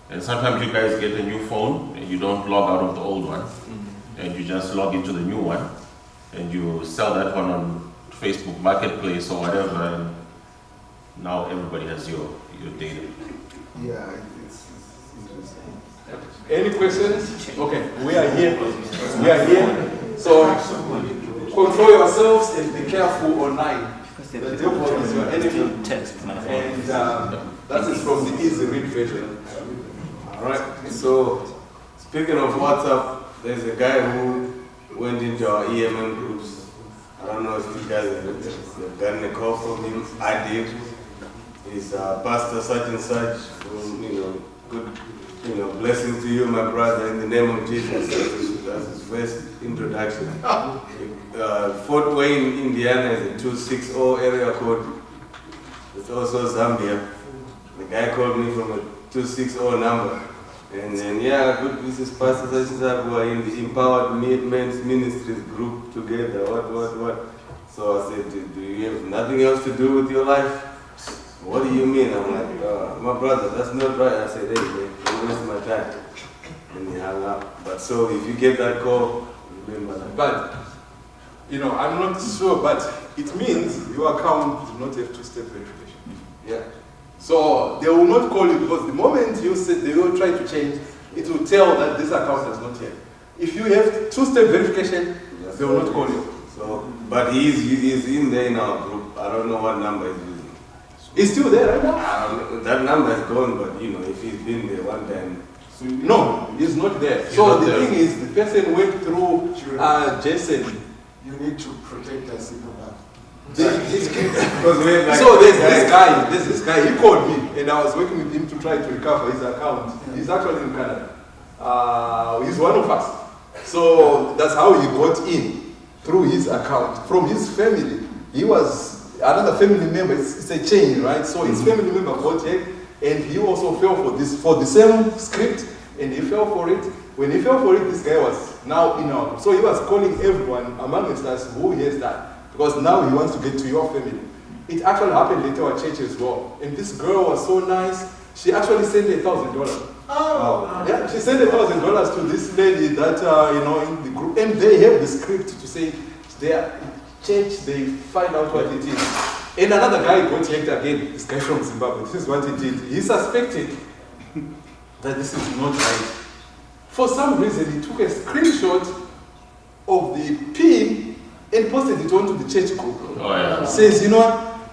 And sometimes you guys get a new phone and you don't log out of the old one, and you just log into the new one, and you sell that one on Facebook Marketplace or whatever, and now everybody has your data. Yeah, it's interesting. Any questions? Okay, we are here. We are here. So control yourselves and be careful online. The devil is your enemy. And that is from the easy read version. Alright, so speaking of WhatsApp, there's a guy who went into our EMM groups. I don't know if you guys have gotten a call from him. I did. He's Pastor such and such. Good, blessings to you, my brother, in the name of Jesus. That's his first introduction. Fort Wayne, Indiana is a 260 area code. It's also Zambia. The guy called me from a 260 number. And then, good, this is Pastor such and such, who are in the Empowered Men's Ministries group together, what. So I said, do you have nothing else to do with your life? What do you mean? I'm like, my brother, that's not right. I said, hey, man, don't waste my time. And he hung up. But so if you get that call, remember that. But, I'm not sure, but it means your account does not have two-step verification. Yeah. So they will not call you, because the moment you say they will try to change, it will tell that this account does not have. If you have two-step verification, they will not call you. So, but he's in there in our group. I don't know what number he's using. He's still there right now? That number is gone, but if he's been there one time. No, he's not there. So the thing is, the person went through Jason. You need to protect us in the back. So there's this guy, he called me, and I was working with him to try to recover his account. He's actually in Canada. He's one of us. So that's how he got in, through his account. From his family, he was another family member. It's a chain, right? So his family member got hacked, and he also fell for the same script, and he fell for it. When he fell for it, this guy was now in our. So he was calling everyone amongst us who has that. Because now he wants to get to your family. It actually happened at our church as well. And this girl was so nice, she actually sent $1,000. Oh. Yeah, she sent $1,000 to this lady that, in the group. And they have the script to say, their church, they find out what it is. And another guy got hacked again, this guy from Zimbabwe. This is what he did. He suspected that this is not right. For some reason, he took a screenshot of the PIN and posted it onto the church group. Oh, yeah. Says,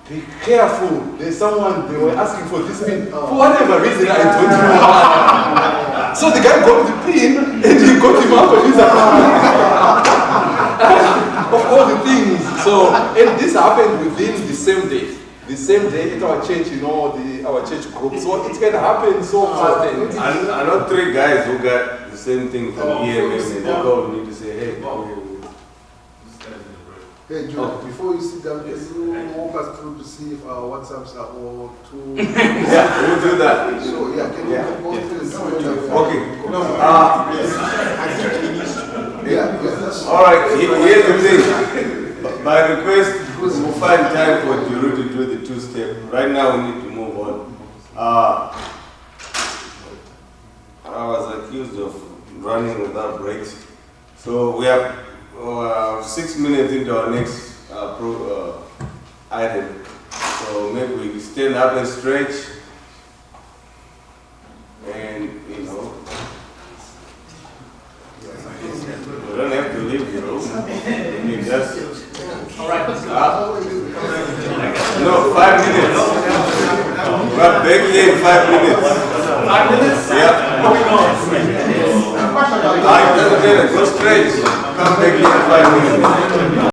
be careful. There's someone, they were asking for this PIN. For whatever reason, I don't know. So the guy got the PIN and he got him out of his account. Of all the things. So, and this happened within the same day. The same day at our church, our church group. So it can happen so fast. I know 3 guys who got the same thing from EMM, and they called me to say, hey, Hey, Joe, before you sit down, can you walk us through to see if our WhatsApps are all too... Yeah, we'll do that. So, yeah, can you go through and see whether... Okay. I think he needs to. That's... All right, here's the thing. By request, we'll find time for Juru to do the two-step. Right now, we need to move on. I was accused of running without brakes. So we have 6 minutes into our next item. So maybe we stand up and stretch. And, you know, we don't have to leave the room. I mean, that's... All right, let's go. No, 5 minutes. We're back here in 5 minutes. 5 minutes? Yeah. Where we going? Go straight. Come back here in 5 minutes.